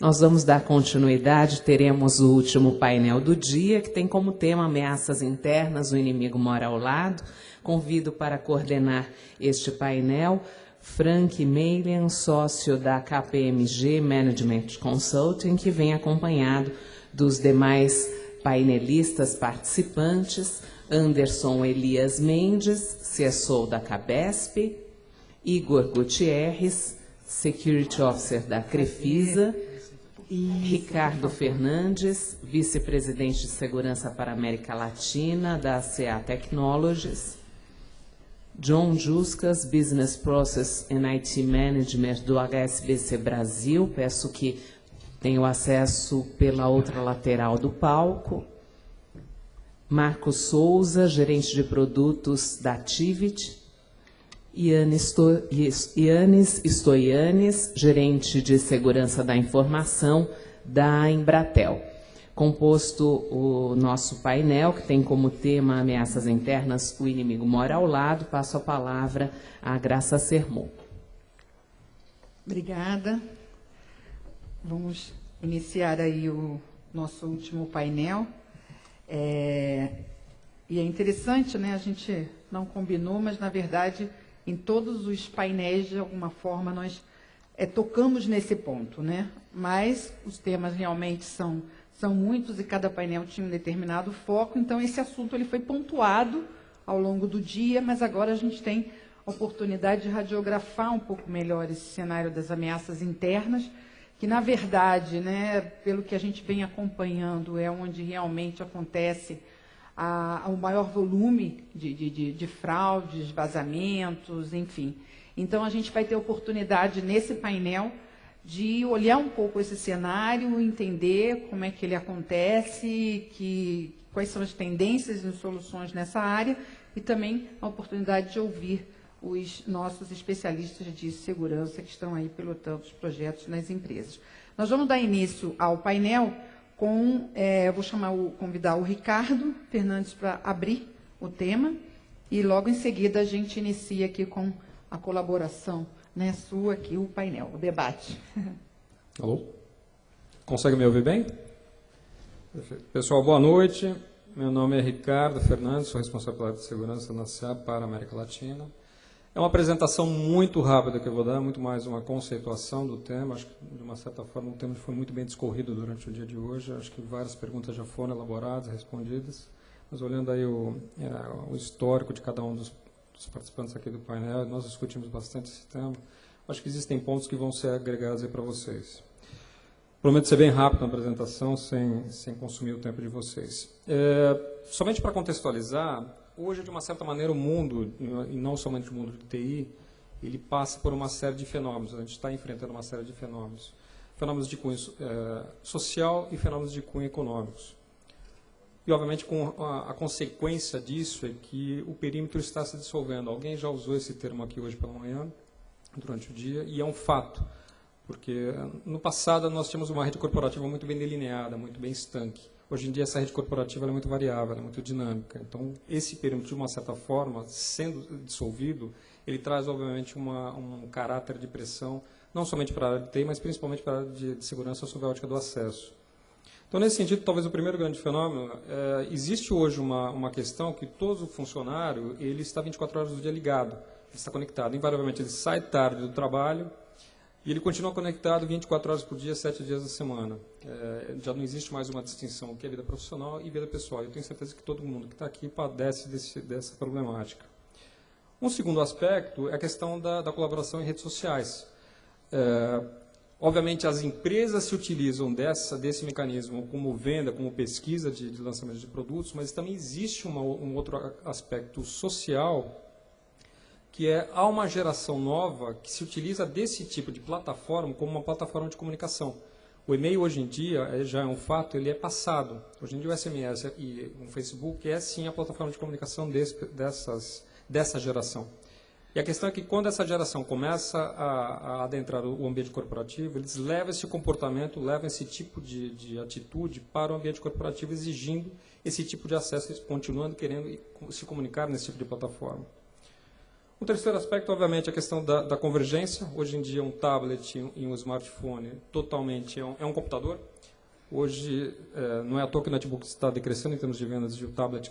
Nós vamos dar continuidade, teremos o último painel do dia, que tem como tema ameaças internas, o inimigo mora ao lado. Convido para coordenar este painel Frank Melian, sócio da KPMG Management Consulting, que vem acompanhado dos demais painelistas participantes, Anderson Elias Mendes, CSO da Cabesp, Igor Gutierrez, Security Officer da Crefisa, Ricardo Fernandes, vice-presidente de Segurança para a América Latina da CA Technologies, John Juscas, Business Process and IT Management do HSBC Brasil, peço que tenham acesso pela outra lateral do palco, Marcos Souza, gerente de produtos da Tivit, Yannis Stoyanis, gerente de segurança da informação da Embratel. Composto o nosso painel, que tem como tema ameaças internas, o inimigo mora ao lado, passo a palavra à Graça Sermon. Obrigada. Vamos iniciar aí o nosso último painel. E é interessante, né? A gente não combinou, mas, na verdade, em todos os painéis, de alguma forma, nós tocamos nesse ponto, né? Mas os temas realmente são muitos e cada painel tinha um determinado foco, então esse assunto ele foi pontuado ao longo do dia, mas agora a gente tem a oportunidade de radiografar um pouco melhor esse cenário das ameaças internas, que, na verdade, né, pelo que a gente vem acompanhando, é onde realmente acontece o maior volume de fraudes, vazamentos, enfim. Então, a gente vai ter oportunidade, nesse painel, de olhar um pouco esse cenário, entender como é que ele acontece, quais são as tendências e soluções nessa área, e também a oportunidade de ouvir os nossos especialistas de segurança que estão aí pilotando os projetos nas empresas. Nós vamos dar início ao painel com, eu vou convidar o Ricardo Fernandes para abrir o tema, e logo em seguida a gente inicia aqui com a colaboração, né, sua aqui, o painel, o debate. Alô? Consegue me ouvir bem? Perfeito. Pessoal, boa noite. Meu nome é Ricardo Fernandes, sou responsável pela área de segurança na CA para a América Latina. É uma apresentação muito rápida que eu vou dar, muito mais uma conceituação do tema. Acho que, de uma certa forma, o tema foi muito bem discorrido durante o dia de hoje. Acho que várias perguntas já foram elaboradas, respondidas. Mas olhando aí o histórico de cada um dos participantes aqui do painel, nós discutimos bastante esse tema. Acho que existem pontos que vão ser agregados aí para vocês. Prometo ser bem rápido na apresentação, sem consumir o tempo de vocês. Somente para contextualizar, hoje, de uma certa maneira, o mundo, e não somente o mundo de TI, ele passa por uma série de fenômenos. A gente está enfrentando uma série de fenômenos. Fenômenos de cunho social e fenômenos de cunho econômicos. E, obviamente, a consequência disso é que o perímetro está se dissolvendo. Alguém já usou esse termo aqui hoje pela manhã, durante o dia, e é um fato. Porque, no passado, nós tínhamos uma rede corporativa muito bem delineada, muito bem estanque. Hoje em dia, essa rede corporativa é muito variável, é muito dinâmica. Então, esse perímetro, de uma certa forma, sendo dissolvido, ele traz, obviamente, um caráter de pressão, não somente para a área de TI, mas principalmente para a área de segurança sob a ótica do acesso. Então, nesse sentido, talvez o primeiro grande fenômeno, existe hoje uma questão que todo funcionário ele está 24 horas do dia ligado, ele está conectado. Invariavelmente, ele sai tarde do trabalho e ele continua conectado 24 horas por dia, 7 dias da semana. Já não existe mais uma distinção que é vida profissional e vida pessoal. Eu tenho certeza que todo mundo que está aqui padece dessa problemática. Um segundo aspecto é a questão da colaboração em redes sociais. Obviamente, as empresas se utilizam desse mecanismo como venda, como pesquisa de lançamento de produtos, mas também existe um outro aspecto social, que há uma geração nova que se utiliza desse tipo de plataforma como uma plataforma de comunicação. O e-mail, hoje em dia, já é um fato, ele é passado. Hoje em dia, o SMS e o Facebook é, sim, a plataforma de comunicação dessa geração. E a questão é que, quando essa geração começa a adentrar o ambiente corporativo, eles levam esse comportamento, levam esse tipo de atitude para o ambiente corporativo, exigindo esse tipo de acesso, continuando querendo se comunicar nesse tipo de plataforma. O terceiro aspecto, obviamente, é a questão da convergência. Hoje em dia, um tablet e um smartphone totalmente é um computador. Hoje, não é à toa que o notebook está decrescendo em termos de vendas e o tablet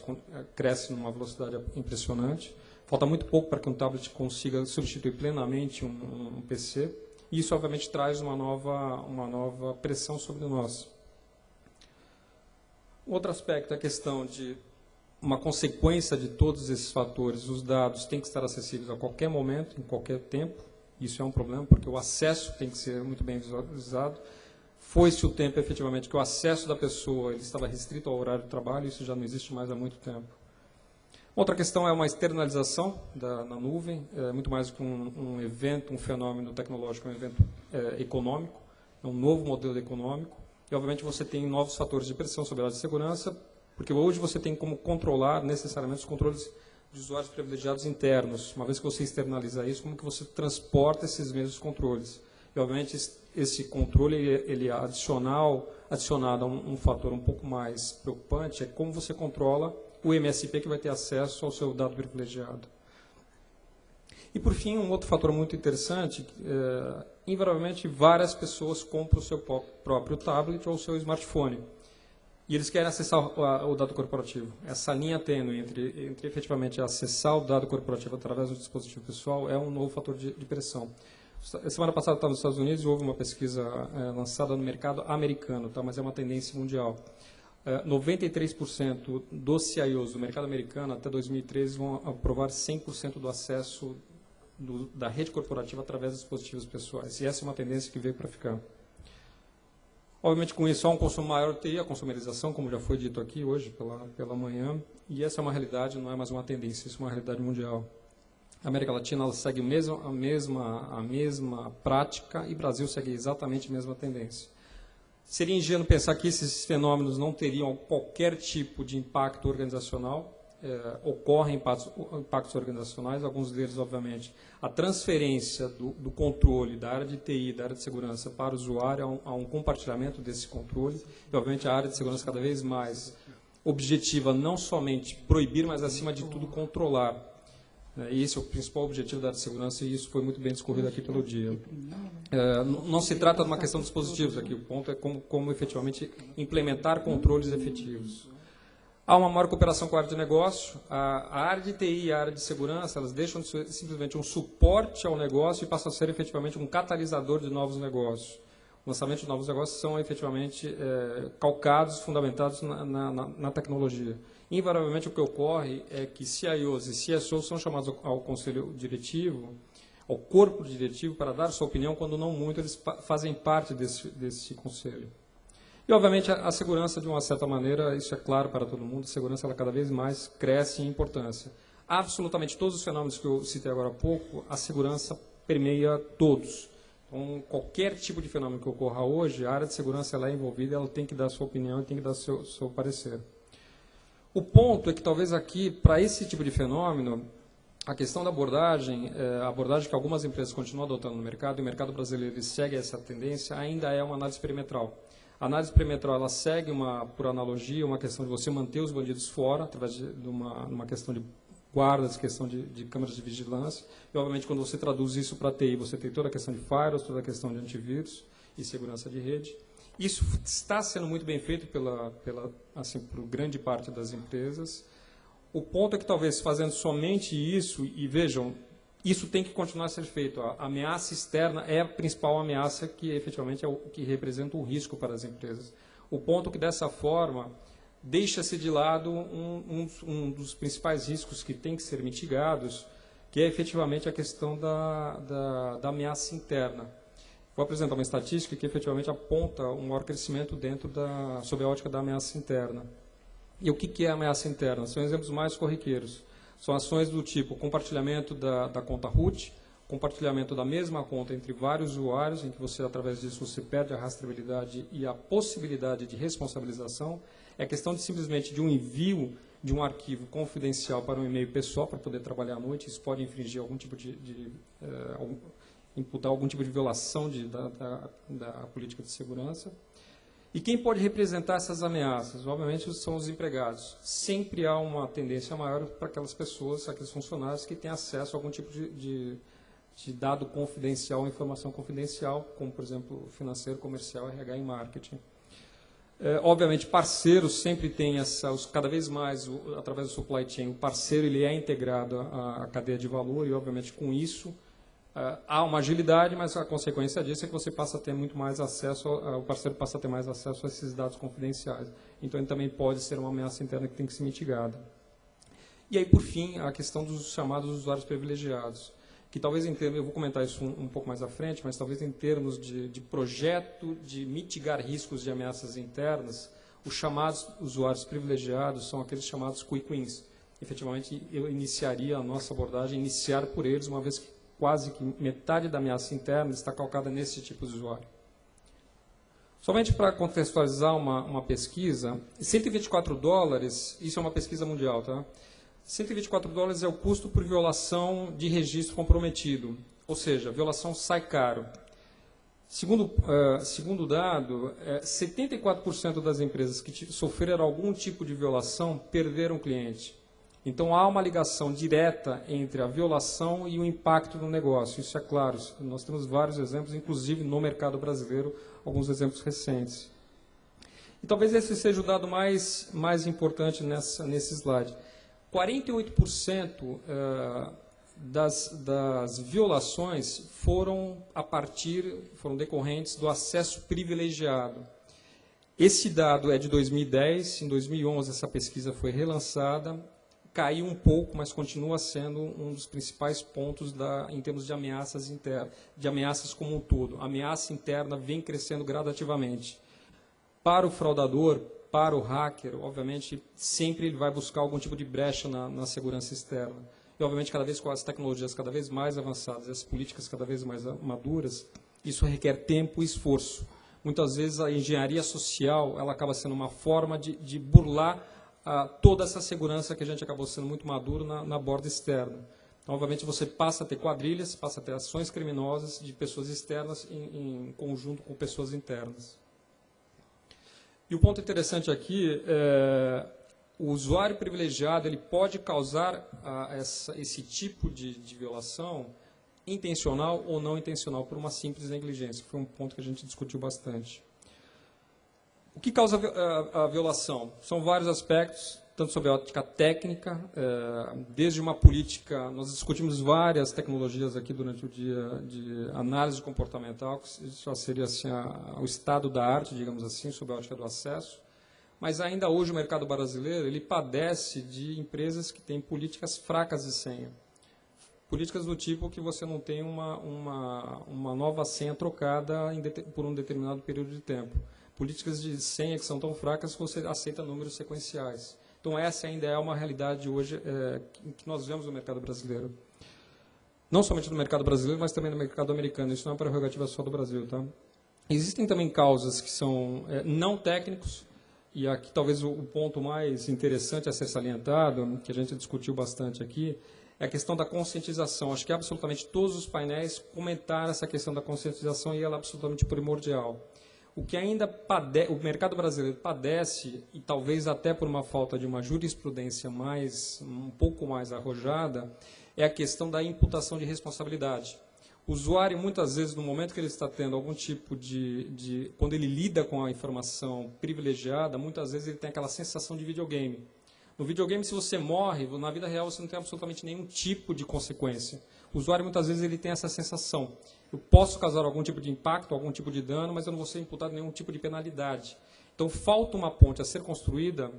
cresce numa velocidade impressionante. Falta muito pouco para que um tablet consiga substituir plenamente um PC. E isso, obviamente, traz uma nova pressão sobre nós. Outro aspecto é a questão de uma consequência de todos esses fatores. Os dados têm que estar acessíveis a qualquer momento, em qualquer tempo. Isso é um problema, porque o acesso tem que ser muito bem visualizado. Foi-se o tempo, efetivamente, que o acesso da pessoa ele estava restrito ao horário de trabalho, isso já não existe mais há muito tempo. Outra questão é uma externalização na nuvem, muito mais do que um evento, um fenômeno tecnológico, um evento econômico, é um novo modelo econômico, e obviamente você tem novos fatores de pressão sobre a área de segurança, porque hoje você tem como controlar necessariamente os controles de usuários privilegiados internos. Uma vez que você externaliza isso, como que você transporta esses mesmos controles? E obviamente esse controle ele é adicionado a um fator um pouco mais preocupante, é como você controla o MSP que vai ter acesso ao seu dado privilegiado. E, por fim, um outro fator muito interessante, invariavelmente várias pessoas compram o seu próprio tablet ou o seu smartphone. E eles querem acessar o dado corporativo. Essa linha tênue entre efetivamente acessar o dado corporativo através do dispositivo pessoal é um novo fator de pressão. Semana passada eu estava nos Estados Unidos e houve uma pesquisa lançada no mercado americano, tá? Mas é uma tendência mundial. 93% dos CIOs do mercado americano até 2013 vão aprovar 100% do acesso da rede corporativa através dos dispositivos pessoais. E essa é uma tendência que veio para ficar. Obviamente, com isso, há um consumo maior de TI, a consumerização, como já foi dito aqui hoje pela manhã, e essa é uma realidade, não é mais uma tendência, isso é uma realidade mundial. A América Latina ela segue a mesma prática e o Brasil segue exatamente a mesma tendência. Seria ingênuo pensar que esses fenômenos não teriam qualquer tipo de impacto organizacional. Ocorrem impactos organizacionais, alguns deles, obviamente, a transferência do controle da área de TI, da área de segurança para o usuário, há um compartilhamento desse controle, e, obviamente, a área de segurança cada vez mais objetiva, não somente proibir, mas, acima de tudo, controlar. Esse é o principal objetivo da área de segurança, e isso foi muito bem discorrido aqui pelo dia. Não se trata de uma questão de dispositivos aqui, o ponto é como efetivamente implementar controles efetivos. Há uma maior cooperação com a área de negócio. A área de TI e a área de segurança, elas deixam de ser simplesmente um suporte ao negócio e passam a ser efetivamente um catalisador de novos negócios. O lançamento de novos negócios são efetivamente calcados, fundamentados na tecnologia. Invariavelmente, o que ocorre é que CIOs e CSOs são chamados ao conselho diretivo, ao corpo diretivo, para dar sua opinião, quando não muito, eles fazem parte desse conselho. E, obviamente, a segurança, de uma certa maneira, isso é claro para todo mundo, a segurança ela cada vez mais cresce em importância. Absolutamente todos os fenômenos que eu citei agora há pouco, a segurança permeia todos. Então, qualquer tipo de fenômeno que ocorra hoje, a área de segurança ela é envolvida, ela tem que dar sua opinião, tem que dar seu parecer. O ponto é que, talvez aqui, para esse tipo de fenômeno, a questão da abordagem, a abordagem que algumas empresas continuam adotando no mercado, e o mercado brasileiro segue essa tendência, ainda é uma análise perimetral. A análise perimetral ela segue, por analogia, uma questão de você manter os bandidos fora, através de uma questão de guardas, questão de câmeras de vigilância. E, obviamente, quando você traduz isso para a TI, você tem toda a questão de firewalls, toda a questão de antivírus e segurança de rede. Isso está sendo muito bem feito por grande parte das empresas. O ponto é que, talvez, fazendo somente isso, e vejam, isso tem que continuar a ser feito. A ameaça externa é a principal ameaça que, efetivamente, é o que representa um risco para as empresas. O ponto é que, dessa forma, deixa-se de lado um dos principais riscos que tem que ser mitigados, que é, efetivamente, a questão da ameaça interna. Vou apresentar uma estatística que, efetivamente, aponta um maior crescimento sob a ótica da ameaça interna. E o que é a ameaça interna? São exemplos mais corriqueiros. São ações do tipo compartilhamento da conta root, compartilhamento da mesma conta entre vários usuários, em que você, através disso, você perde a rastreabilidade e a possibilidade de responsabilização. É questão de simplesmente de um envio de um arquivo confidencial para um e-mail pessoal para poder trabalhar à noite. Isso pode infringir algum tipo imputar algum tipo de violação da política de segurança. E quem pode representar essas ameaças? Obviamente são os empregados. Sempre há uma tendência maior para aquelas pessoas, aqueles funcionários que têm acesso a algum tipo de dado confidencial, informação confidencial, como, por exemplo, financeiro, comercial, RH e marketing. Obviamente, parceiros sempre têm cada vez mais, através do supply chain, o parceiro ele é integrado à cadeia de valor e, obviamente, com isso, há uma agilidade, mas a consequência disso é que você passa a ter muito mais acesso, o parceiro passa a ter mais acesso a esses dados confidenciais. Então, ele também pode ser uma ameaça interna que tem que ser mitigada. E aí, por fim, a questão dos chamados usuários privilegiados, que talvez em termos, eu vou comentar isso um pouco mais à frente, mas talvez em termos de projeto de mitigar riscos de ameaças internas, os chamados usuários privilegiados são aqueles chamados quick wins. Efetivamente, eu iniciaria a nossa abordagem, iniciar por eles, uma vez que quase que metade da ameaça interna está calcada nesse tipo de usuário. Somente para contextualizar uma pesquisa, $124, isso é uma pesquisa mundial, tá? $124 é o custo por violação de registro comprometido, ou seja, a violação sai caro. Segundo o dado, 74% das empresas que sofreram algum tipo de violação perderam cliente. Então, há uma ligação direta entre a violação e o impacto no negócio. Isso é claro. Nós temos vários exemplos, inclusive no mercado brasileiro, alguns exemplos recentes. E talvez esse seja o dado mais importante nesse slide. 48% das violações foram decorrentes do acesso privilegiado. Esse dado é de 2010. Em 2011, essa pesquisa foi relançada. Caiu um pouco, mas continua sendo um dos principais pontos em termos de ameaças internas, de ameaças como um todo. A ameaça interna vem crescendo gradativamente. Para o fraudador, para o hacker, obviamente, sempre ele vai buscar algum tipo de brecha na segurança externa. E, obviamente, cada vez com as tecnologias cada vez mais avançadas, as políticas cada vez mais maduras, isso requer tempo e esforço. Muitas vezes a engenharia social ela acaba sendo uma forma de burlar toda essa segurança que a gente acabou sendo muito maduro na borda externa. Então, obviamente, você passa a ter quadrilhas, passa a ter ações criminosas de pessoas externas em conjunto com pessoas internas. E o ponto interessante aqui é o usuário privilegiado ele pode causar esse tipo de violação intencional ou não intencional por uma simples negligência. Foi um ponto que a gente discutiu bastante. O que causa a violação? São vários aspectos, tanto sob a ótica técnica, desde uma política, nós discutimos várias tecnologias aqui durante o dia de análise comportamental, que isso seria assim, o estado da arte, digamos assim, sob a ótica do acesso. Mas ainda hoje o mercado brasileiro ele padece de empresas que têm políticas fracas de senha. Políticas do tipo que você não tem uma nova senha trocada por um determinado período de tempo. Políticas de senha que são tão fracas que você aceita números sequenciais. Então, essa ainda é uma realidade hoje que nós vemos no mercado brasileiro. Não somente no mercado brasileiro, mas também no mercado americano. Isso não é uma prerrogativa só do Brasil. Tá? Existem também causas que são não técnicos, e aqui talvez o ponto mais interessante a ser salientado, que a gente discutiu bastante aqui, é a questão da conscientização. Acho que absolutamente todos os painéis comentaram essa questão da conscientização e ela é absolutamente primordial. O que ainda o mercado brasileiro padece, e talvez até por uma falta de uma jurisprudência um pouco mais arrojada, é a questão da imputação de responsabilidade. O usuário, muitas vezes, no momento que ele está tendo algum tipo quando ele lida com a informação privilegiada, muitas vezes ele tem aquela sensação de videogame. No videogame, se você morre, na vida real você não tem absolutamente nenhum tipo de consequência. O usuário, muitas vezes, ele tem essa sensação. Eu posso causar algum tipo de impacto, algum tipo de dano, mas eu não vou ser imputado nenhum tipo de penalidade. Então, falta uma ponte a ser construída,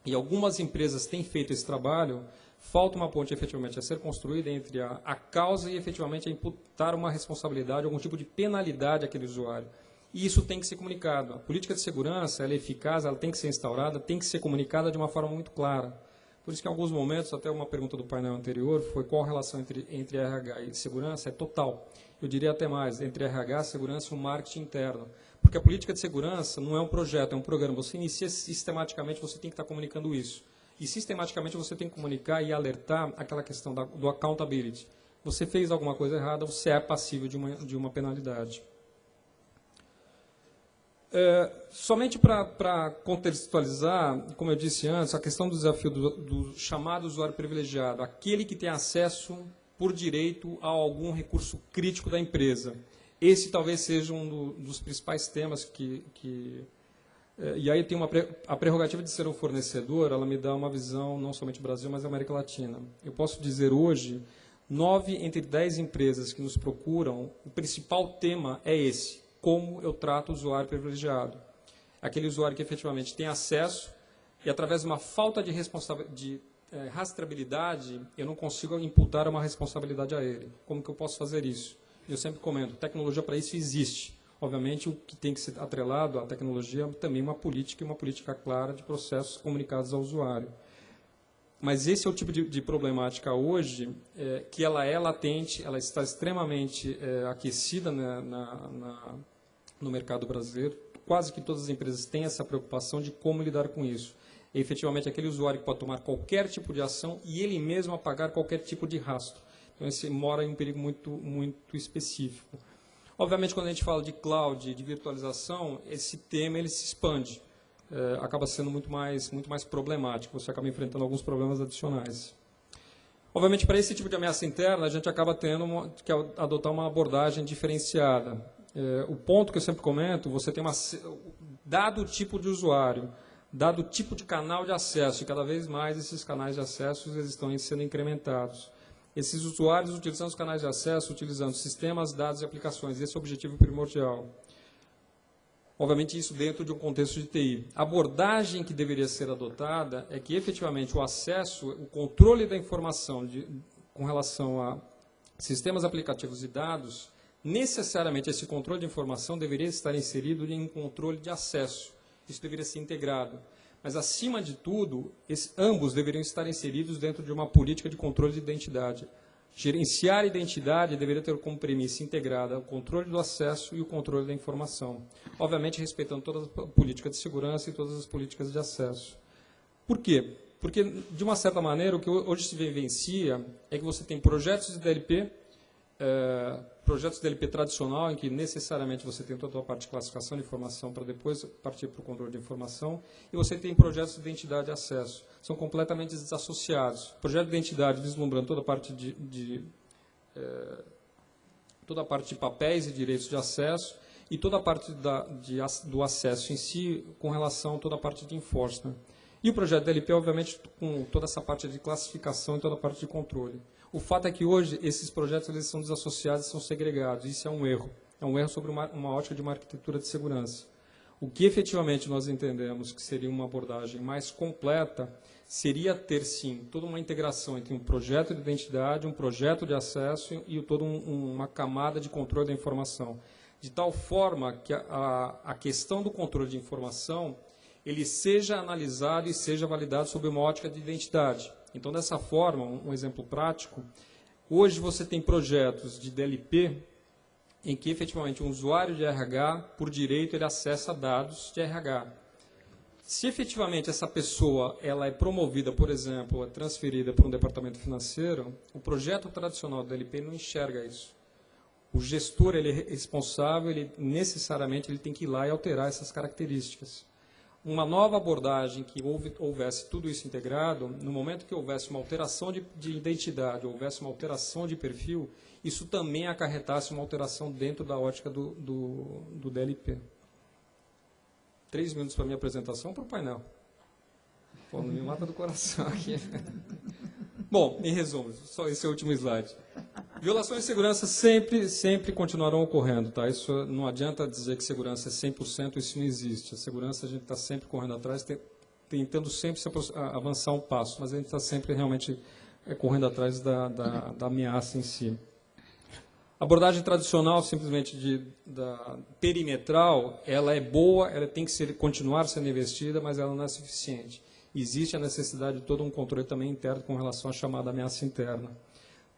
e algumas empresas têm feito esse trabalho, falta uma ponte efetivamente a ser construída entre a causa e efetivamente a imputar uma responsabilidade, algum tipo de penalidade àquele usuário. E isso tem que ser comunicado. A política de segurança ela é eficaz, ela tem que ser instaurada, tem que ser comunicada de uma forma muito clara. Por isso que em alguns momentos, até uma pergunta do painel anterior, foi qual a relação entre RH e segurança, é total. Eu diria até mais, entre RH, segurança e o marketing interno. Porque a política de segurança não é um projeto, é um programa. Você inicia sistematicamente, você tem que estar comunicando isso. E sistematicamente você tem que comunicar e alertar aquela questão do accountability. Você fez alguma coisa errada, você é passível de uma penalidade. Somente para contextualizar, como eu disse antes, a questão do desafio do chamado usuário privilegiado, aquele que tem acesso por direito a algum recurso crítico da empresa. Esse talvez seja um dos principais temas e aí tem a prerrogativa de ser um fornecedor, ela me dá uma visão não somente do Brasil, mas da América Latina. Eu posso dizer hoje, 9 entre 10 empresas que nos procuram, o principal tema é esse: como eu trato o usuário privilegiado. Aquele usuário que efetivamente tem acesso e, através de uma falta de rastreabilidade, eu não consigo imputar uma responsabilidade a ele. Como que eu posso fazer isso? Eu sempre comento, tecnologia para isso existe. Obviamente, o que tem que ser atrelado à tecnologia é também uma política clara de processos comunicados ao usuário. Mas esse é o tipo de problemática hoje, que ela é latente, ela está extremamente aquecida no mercado brasileiro. Quase que todas as empresas têm essa preocupação de como lidar com isso. É efetivamente aquele usuário que pode tomar qualquer tipo de ação e ele mesmo apagar qualquer tipo de rastro. Então, esse mora em um perigo muito específico. Obviamente, quando a gente fala de cloud, de virtualização, esse tema ele se expande. Acaba sendo muito mais problemático, você acaba enfrentando alguns problemas adicionais. Obviamente, para esse tipo de ameaça interna, a gente acaba tendo que adotar uma abordagem diferenciada. O ponto que eu sempre comento, você tem dado o tipo de usuário, dado o tipo de canal de acesso, e cada vez mais esses canais de acesso eles estão sendo incrementados. Esses usuários utilizando os canais de acesso, utilizando sistemas, dados e aplicações. Esse é o objetivo primordial. Obviamente, isso dentro de um contexto de TI. A abordagem que deveria ser adotada é que, efetivamente, o acesso, o controle da informação com relação a sistemas aplicativos e dados, necessariamente esse controle de informação deveria estar inserido em um controle de acesso. Isso deveria ser integrado. Mas, acima de tudo, ambos deveriam estar inseridos dentro de uma política de controle de identidade. Gerenciar a identidade deveria ter como premissa integrada o controle do acesso e o controle da informação. Obviamente, respeitando todas as políticas de segurança e todas as políticas de acesso. Por quê? Porque, de uma certa maneira, o que hoje se vivencia é que você tem projetos de DLP, tradicional, em que necessariamente você tem toda a parte de classificação de informação para depois partir para o controle de informação, e você tem projetos de identidade e acesso. São completamente desassociados. O projeto de identidade vislumbrando toda a parte toda a parte de papéis e direitos de acesso, e toda a parte do acesso em si com relação a toda a parte de enforcement. E o projeto da LP, obviamente, com toda essa parte de classificação e toda a parte de controle. O fato é que hoje esses projetos eles são desassociados e são segregados. Isso é um erro. É um erro sobre uma ótica de uma arquitetura de segurança. O que efetivamente nós entendemos que seria uma abordagem mais completa seria ter, sim, toda uma integração entre um projeto de identidade, um projeto de acesso e toda uma camada de controle da informação. De tal forma que a questão do controle de informação ele seja analisado e seja validado sob uma ótica de identidade. Então, dessa forma, um exemplo prático, hoje você tem projetos de DLP em que, efetivamente, um usuário de RH, por direito, ele acessa dados de RH. Se, efetivamente, essa pessoa ela é promovida, por exemplo, é transferida para um departamento financeiro, o projeto tradicional do DLP não enxerga isso. O gestor ele é responsável, necessariamente ele tem que ir lá e alterar essas características. Uma nova abordagem que houvesse tudo isso integrado, no momento que houvesse uma alteração de identidade, houvesse uma alteração de perfil, isso também acarretasse uma alteração dentro da ótica do DLP. 3 minutos para a minha apresentação para o painel. Pô, não me mata do coração aqui. Bom, em resumo, só esse é o último slide. Violações de segurança sempre continuarão ocorrendo, tá? Isso não adianta dizer que segurança é 100%, isso não existe. A segurança a gente está sempre correndo atrás, tentando sempre avançar um passo, mas a gente está sempre realmente correndo atrás da ameaça em si. A abordagem tradicional, simplesmente perimetral, ela é boa, ela tem que continuar sendo investida, mas ela não é suficiente. Existe a necessidade de todo um controle também interno com relação à chamada ameaça interna.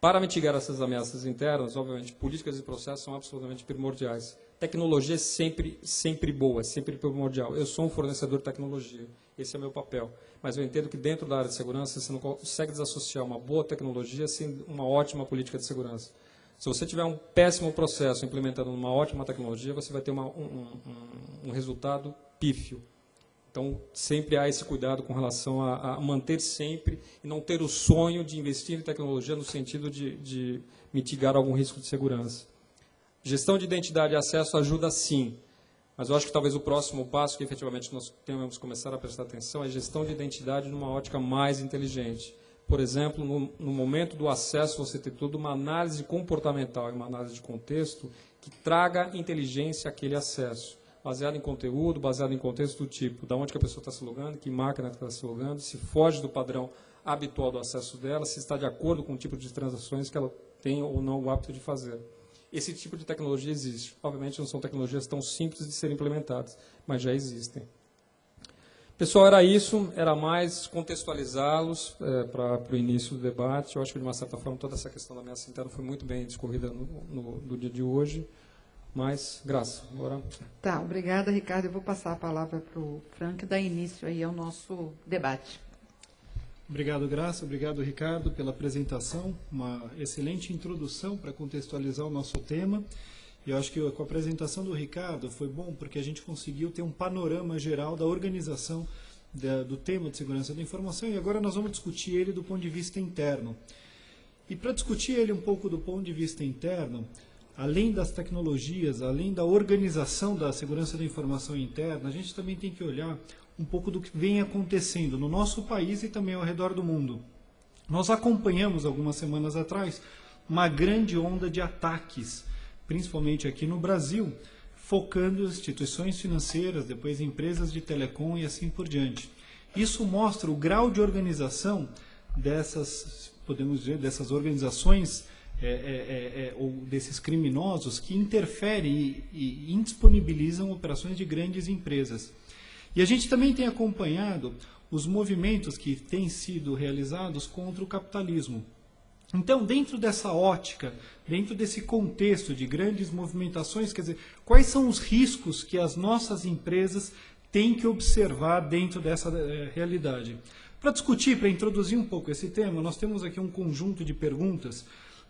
Para mitigar essas ameaças internas, obviamente, políticas e processos são absolutamente primordiais. Tecnologia é sempre boa, é sempre primordial. Eu sou um fornecedor de tecnologia, esse é o meu papel. Mas eu entendo que dentro da área de segurança você não consegue desassociar uma boa tecnologia sem uma ótima política de segurança. Se você tiver um péssimo processo implementando uma ótima tecnologia, você vai ter um resultado pífio. Então, sempre há esse cuidado com relação a manter sempre e não ter o sonho de investir em tecnologia no sentido de mitigar algum risco de segurança. Gestão de identidade e acesso ajuda sim, mas eu acho que talvez o próximo passo que efetivamente nós temos que começar a prestar atenção é gestão de identidade numa ótica mais inteligente. Por exemplo, no momento do acesso, você ter toda uma análise comportamental e uma análise de contexto que traga inteligência àquele acesso, baseado em conteúdo, baseado em contexto do tipo, da onde que a pessoa está se logando, que máquina está se logando, se foge do padrão habitual do acesso dela, se está de acordo com o tipo de transações que ela tem ou não o hábito de fazer. Esse tipo de tecnologia existe. Obviamente não são tecnologias tão simples de serem implementadas, mas já existem. Pessoal, era isso, era mais contextualizá-los para o início do debate. Eu acho que, de uma certa forma, toda essa questão da ameaça interna foi muito bem discorrida no dia de hoje. Mas, Graça, agora... Tá, obrigada, Ricardo. Eu vou passar a palavra para o Frank, dar início aí ao nosso debate. Obrigado, Graça. Obrigado, Ricardo, pela apresentação. Uma excelente introdução para contextualizar o nosso tema. E eu acho que com a apresentação do Ricardo foi bom porque a gente conseguiu ter um panorama geral da organização do tema de segurança da informação e agora nós vamos discutir ele do ponto de vista interno. E para discutir ele um pouco do ponto de vista interno, além das tecnologias, além da organização da segurança da informação interna, a gente também tem que olhar um pouco do que vem acontecendo no nosso país e também ao redor do mundo. Nós acompanhamos algumas semanas atrás uma grande onda de ataques, principalmente aqui no Brasil, focando instituições financeiras, depois empresas de telecom e assim por diante. Isso mostra o grau de organização dessas, podemos dizer, dessas organizações ou desses criminosos que interferem e indisponibilizam operações de grandes empresas. E a gente também tem acompanhado os movimentos que têm sido realizados contra o capitalismo. Então, dentro dessa ótica, dentro desse contexto de grandes movimentações, quer dizer, quais são os riscos que as nossas empresas têm que observar dentro dessa realidade? Para discutir, para introduzir um pouco esse tema, nós temos aqui um conjunto de perguntas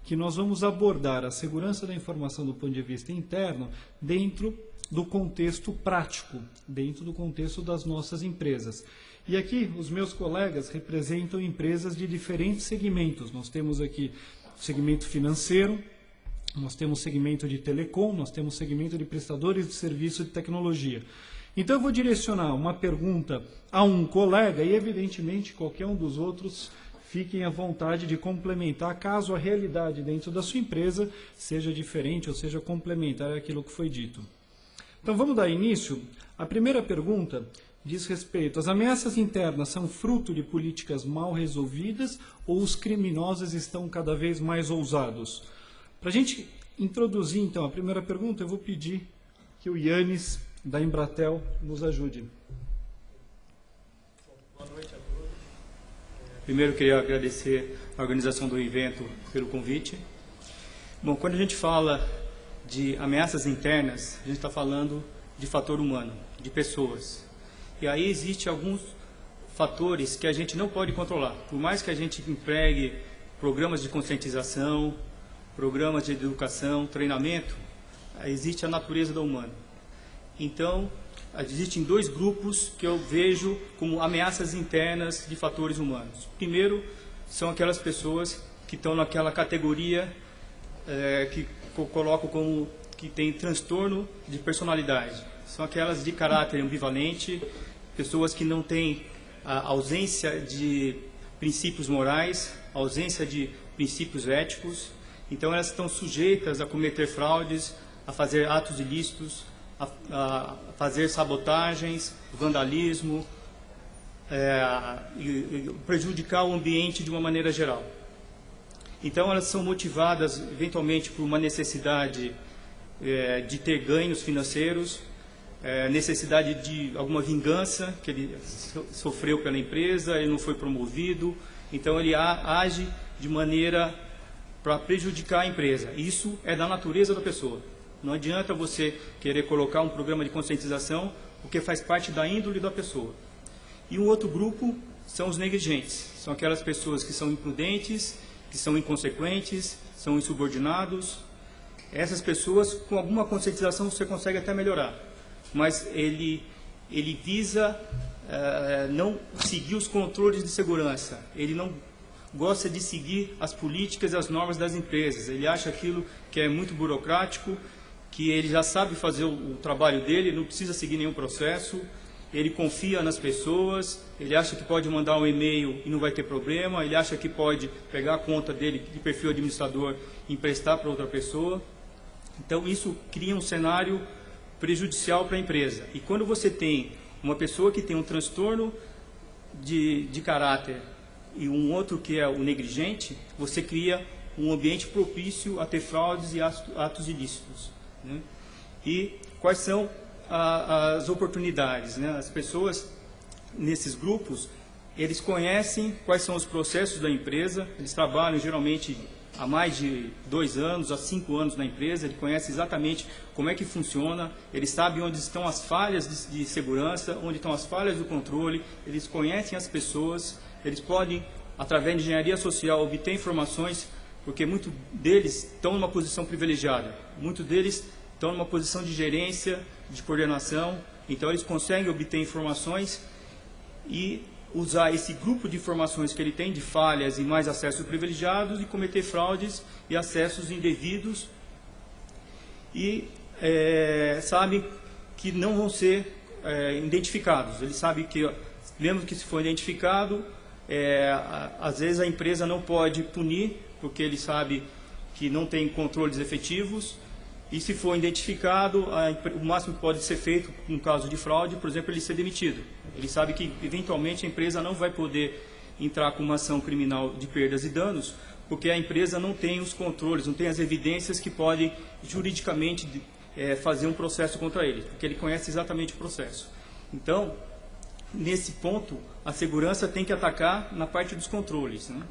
que nós vamos abordar a segurança da informação do ponto de vista interno dentro do contexto prático, dentro do contexto das nossas empresas. E aqui os meus colegas representam empresas de diferentes segmentos. Nós temos aqui o segmento financeiro, nós temos o segmento de telecom, nós temos o segmento de prestadores de serviço de tecnologia. Então eu vou direcionar uma pergunta a um colega e, evidentemente, qualquer um dos outros fiquem à vontade de complementar caso a realidade dentro da sua empresa seja diferente ou seja complementar àquilo que foi dito. Então vamos dar início. A primeira pergunta diz respeito: as ameaças internas são fruto de políticas mal resolvidas ou os criminosos estão cada vez mais ousados? Para a gente introduzir, então, a primeira pergunta, eu vou pedir que o Yannis, da Embratel, nos ajude. Boa noite a todos. Primeiro, queria agradecer a organização do evento pelo convite. Bom, quando a gente fala de ameaças internas, a gente está falando de fator humano, de pessoas. E aí existem alguns fatores que a gente não pode controlar. Por mais que a gente empregue programas de conscientização, programas de educação, treinamento, existe a natureza do humano. Então, existem dois grupos que eu vejo como ameaças internas de fatores humanos. Primeiro, são aquelas pessoas que estão naquela categoria que coloco como que tem transtorno de personalidade. São aquelas de caráter ambivalente, pessoas que não têm a ausência de princípios morais, ausência de princípios éticos. Então elas estão sujeitas a cometer fraudes, a fazer atos ilícitos, a fazer sabotagens, vandalismo, e prejudicar o ambiente de uma maneira geral. Então elas são motivadas eventualmente por uma necessidade de ter ganhos financeiros, necessidade de alguma vingança que ele sofreu pela empresa, ele não foi promovido, então ele age de maneira para prejudicar a empresa. Isso é da natureza da pessoa. Não adianta você querer colocar um programa de conscientização, porque faz parte da índole da pessoa. E um outro grupo são os negligentes, são aquelas pessoas que são imprudentes que são inconsequentes, são insubordinados. Essas pessoas, com alguma conscientização, você consegue até melhorar. Mas ele visa não seguir os controles de segurança. Ele não gosta de seguir as políticas e as normas das empresas. Ele acha aquilo que é muito burocrático, que ele já sabe fazer o trabalho dele, não precisa seguir nenhum processo. Ele confia nas pessoas, ele acha que pode mandar um e-mail e não vai ter problema, ele acha que pode pegar a conta dele de perfil administrador e emprestar para outra pessoa. Então isso cria um cenário prejudicial para a empresa. E quando você tem uma pessoa que tem um transtorno de caráter e um outro que é o negligente, você cria um ambiente propício a ter fraudes e atos ilícitos, né? E quais são as oportunidades, né? As pessoas nesses grupos, eles conhecem quais são os processos da empresa, eles trabalham geralmente há mais de 2 anos, há 5 anos na empresa, ele conhece exatamente como é que funciona, eles sabem onde estão as falhas de segurança, onde estão as falhas do controle, eles conhecem as pessoas, eles podem, através de engenharia social, obter informações, porque muitos deles estão numa posição privilegiada, muitos deles estão numa posição de gerência, de coordenação, então eles conseguem obter informações e usar esse grupo de informações que ele tem de falhas e mais acessos privilegiados e cometer fraudes e acessos indevidos e sabem que não vão ser identificados. Eles sabem que, mesmo que se for identificado, às vezes a empresa não pode punir, porque ele sabe que não tem controles efetivos. E se for identificado, o máximo que pode ser feito no caso de fraude, por exemplo, ele ser demitido. Ele sabe que, eventualmente, a empresa não vai poder entrar com uma ação criminal de perdas e danos, porque a empresa não tem os controles, não tem as evidências que podem, juridicamente, fazer um processo contra ele, porque ele conhece exatamente o processo. Então, nesse ponto, a segurança tem que atacar na parte dos controles, né?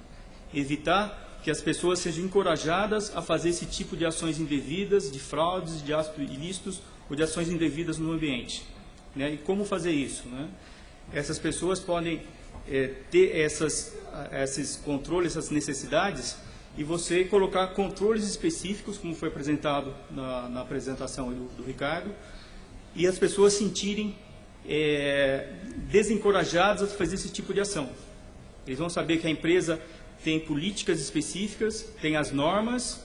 Evitar que as pessoas sejam encorajadas a fazer esse tipo de ações indevidas, de fraudes, de atos ilícitos ou de ações indevidas no ambiente, né? E como fazer isso, né? Essas pessoas podem ter esses controles, essas necessidades, e você colocar controles específicos, como foi apresentado na apresentação do Ricardo, e as pessoas sentirem desencorajadas a fazer esse tipo de ação. Eles vão saber que a empresa tem políticas específicas, tem as normas,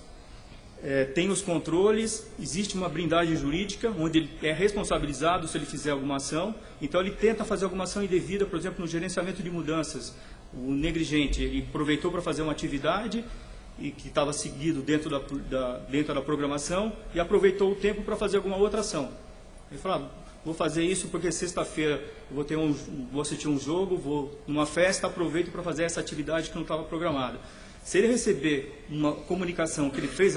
tem os controles, existe uma blindagem jurídica, onde ele é responsabilizado se ele fizer alguma ação. Então ele tenta fazer alguma ação indevida, por exemplo, no gerenciamento de mudanças. O negligente, ele aproveitou para fazer uma atividade e que estava seguido dentro da programação e aproveitou o tempo para fazer alguma outra ação. Ele fala, vou fazer isso porque sexta-feira eu vou assistir um jogo, vou numa festa, aproveito para fazer essa atividade que não estava programada. Se ele receber uma comunicação que ele fez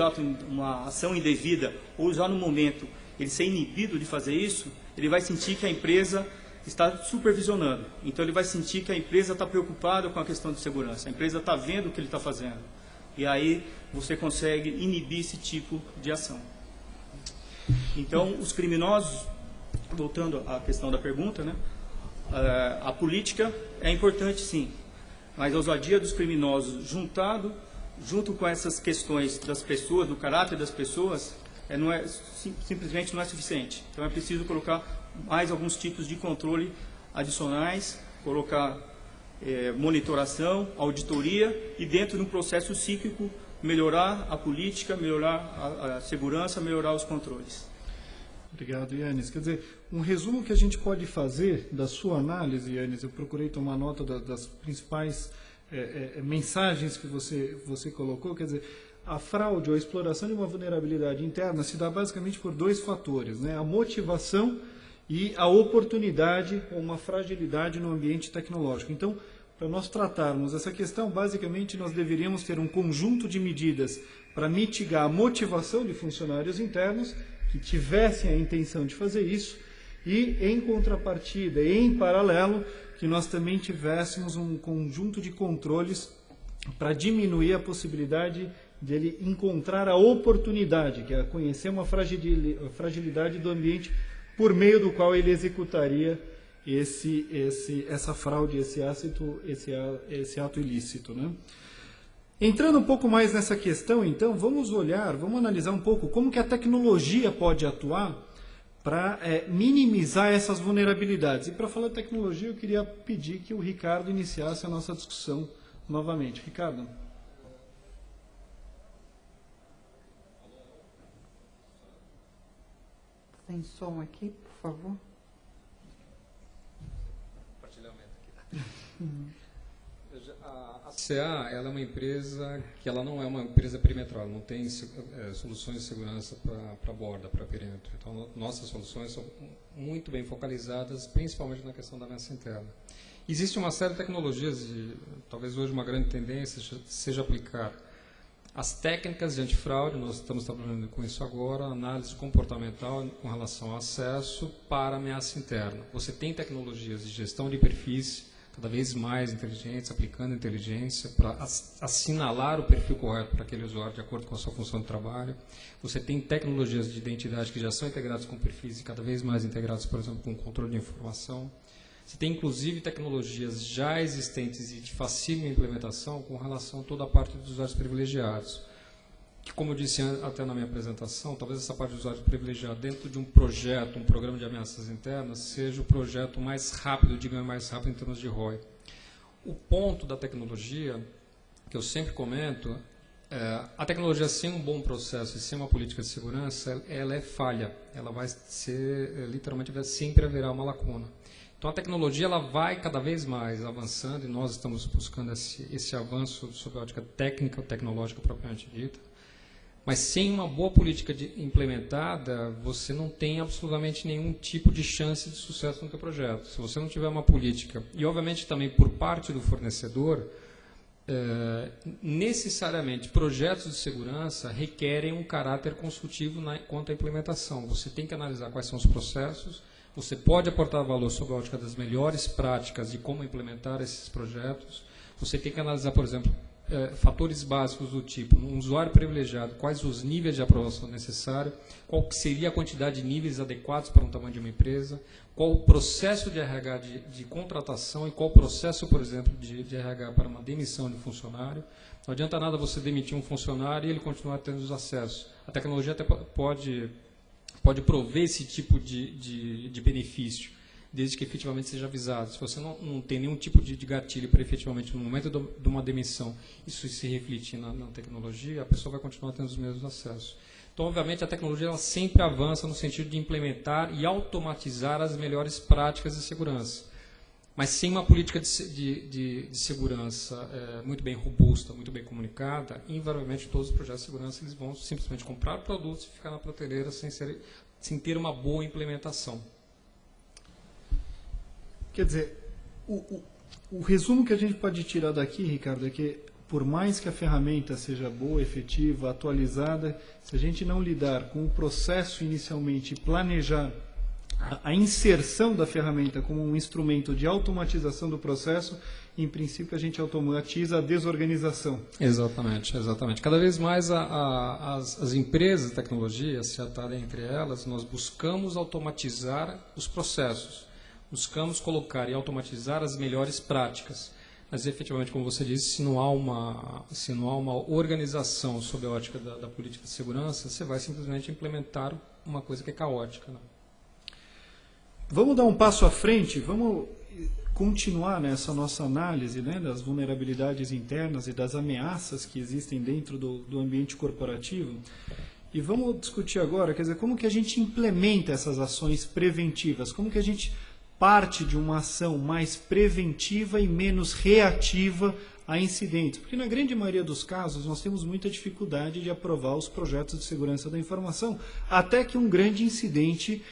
uma ação indevida, ou já no momento ele ser inibido de fazer isso, ele vai sentir que a empresa está supervisionando. Então ele vai sentir que a empresa está preocupada com a questão de segurança, a empresa está vendo o que ele está fazendo. E aí você consegue inibir esse tipo de ação. Então os criminosos, voltando à questão da pergunta, né? A política é importante sim, mas a ousadia dos criminosos junto com essas questões das pessoas, do caráter das pessoas, simplesmente não é suficiente. Então é preciso colocar mais alguns tipos de controle adicionais, colocar monitoração, auditoria e dentro de um processo cíclico melhorar a política, melhorar a segurança, melhorar os controles. Obrigado, Yannis. Quer dizer, um resumo que a gente pode fazer da sua análise, Yannis, eu procurei tomar nota das principais mensagens que você colocou. Quer dizer, a fraude ou a exploração de uma vulnerabilidade interna se dá basicamente por 2 fatores, né? A motivação e a oportunidade ou uma fragilidade no ambiente tecnológico. Então, para nós tratarmos essa questão, basicamente nós deveríamos ter um conjunto de medidas para mitigar a motivação de funcionários internos que tivessem a intenção de fazer isso e, em contrapartida e em paralelo, que nós também tivéssemos um conjunto de controles para diminuir a possibilidade dele encontrar a oportunidade, que é conhecer uma fragilidade do ambiente por meio do qual ele executaria essa fraude, esse ato ilícito, né? Entrando um pouco mais nessa questão, então, vamos analisar um pouco como que a tecnologia pode atuar para minimizar essas vulnerabilidades. E para falar de tecnologia, eu queria pedir que o Ricardo iniciasse a nossa discussão novamente. Ricardo. Sem som aqui, por favor. A CA, ela é uma empresa que ela não é uma empresa perimetral, não tem soluções de segurança para borda, para perímetro. Então, nossas soluções são muito bem focalizadas, principalmente na questão da ameaça interna. Existe uma série de tecnologias, e talvez hoje uma grande tendência seja aplicar as técnicas de antifraude, nós estamos trabalhando com isso agora, análise comportamental com relação ao acesso para ameaça interna. Você tem tecnologias de gestão de perfis cada vez mais inteligentes, aplicando inteligência para assinalar o perfil correto para aquele usuário de acordo com a sua função de trabalho. Você tem tecnologias de identidade que já são integradas com perfis e cada vez mais integradas, por exemplo, com controle de informação. Você tem, inclusive, tecnologias já existentes e de facílima implementação com relação a toda a parte dos usuários privilegiados. Que, como eu disse até na minha apresentação, talvez essa parte do usuário privilegiado dentro de um projeto, um programa de ameaças internas, seja o projeto mais rápido, digamos mais rápido em termos de ROI. O ponto da tecnologia, que eu sempre comento, a tecnologia sem um bom processo e sem uma política de segurança, ela é falha. Ela vai ser, literalmente, sempre haverá uma lacuna. Então, a tecnologia ela vai cada vez mais avançando e nós estamos buscando esse avanço sob a ótica técnica, tecnológica propriamente dita. Mas sem uma boa política implementada, você não tem absolutamente nenhum tipo de chance de sucesso no seu projeto. Se você não tiver uma política, e obviamente também por parte do fornecedor, necessariamente projetos de segurança requerem um caráter consultivo quanto à implementação. Você tem que analisar quais são os processos. Você pode aportar valor sob a ótica das melhores práticas de como implementar esses projetos. Você tem que analisar, por exemplo, fatores básicos do tipo, um usuário privilegiado, quais os níveis de aprovação necessários, qual seria a quantidade de níveis adequados para um tamanho de uma empresa, qual o processo de RH de contratação e qual o processo, por exemplo, de RH para uma demissão de um funcionário. Não adianta nada você demitir um funcionário e ele continuar tendo os acessos. A tecnologia até pode prover esse tipo de benefício, desde que efetivamente seja avisado. Se você não tem nenhum tipo de gatilho para efetivamente, no momento de uma demissão, isso se refletir na tecnologia, a pessoa vai continuar tendo os mesmos acessos. Então, obviamente, a tecnologia ela sempre avança no sentido de implementar e automatizar as melhores práticas de segurança. Mas sem uma política de segurança muito bem robusta, muito bem comunicada, invariavelmente todos os projetos de segurança eles vão simplesmente comprar produtos e ficar na prateleira sem ter uma boa implementação. Quer dizer, o resumo que a gente pode tirar daqui, Ricardo, é que por mais que a ferramenta seja boa, efetiva, atualizada, se a gente não lidar com o processo inicialmente e planejar a inserção da ferramenta como um instrumento de automatização do processo, em princípio a gente automatiza a desorganização. Exatamente, exatamente. Cada vez mais as empresas de tecnologia, se atalham entre elas, nós buscamos automatizar os processos, buscamos colocar e automatizar as melhores práticas. Mas, efetivamente, como você disse, se não há uma organização sob a ótica da política de segurança, você vai simplesmente implementar uma coisa que é caótica, né? Vamos dar um passo à frente, vamos continuar nessa nossa análise, né, das vulnerabilidades internas e das ameaças que existem dentro do ambiente corporativo. E vamos discutir agora, quer dizer, como que a gente implementa essas ações preventivas, como que a gente parte de uma ação mais preventiva e menos reativa a incidentes. Porque na grande maioria dos casos nós temos muita dificuldade de aprovar os projetos de segurança da informação, até que um grande incidente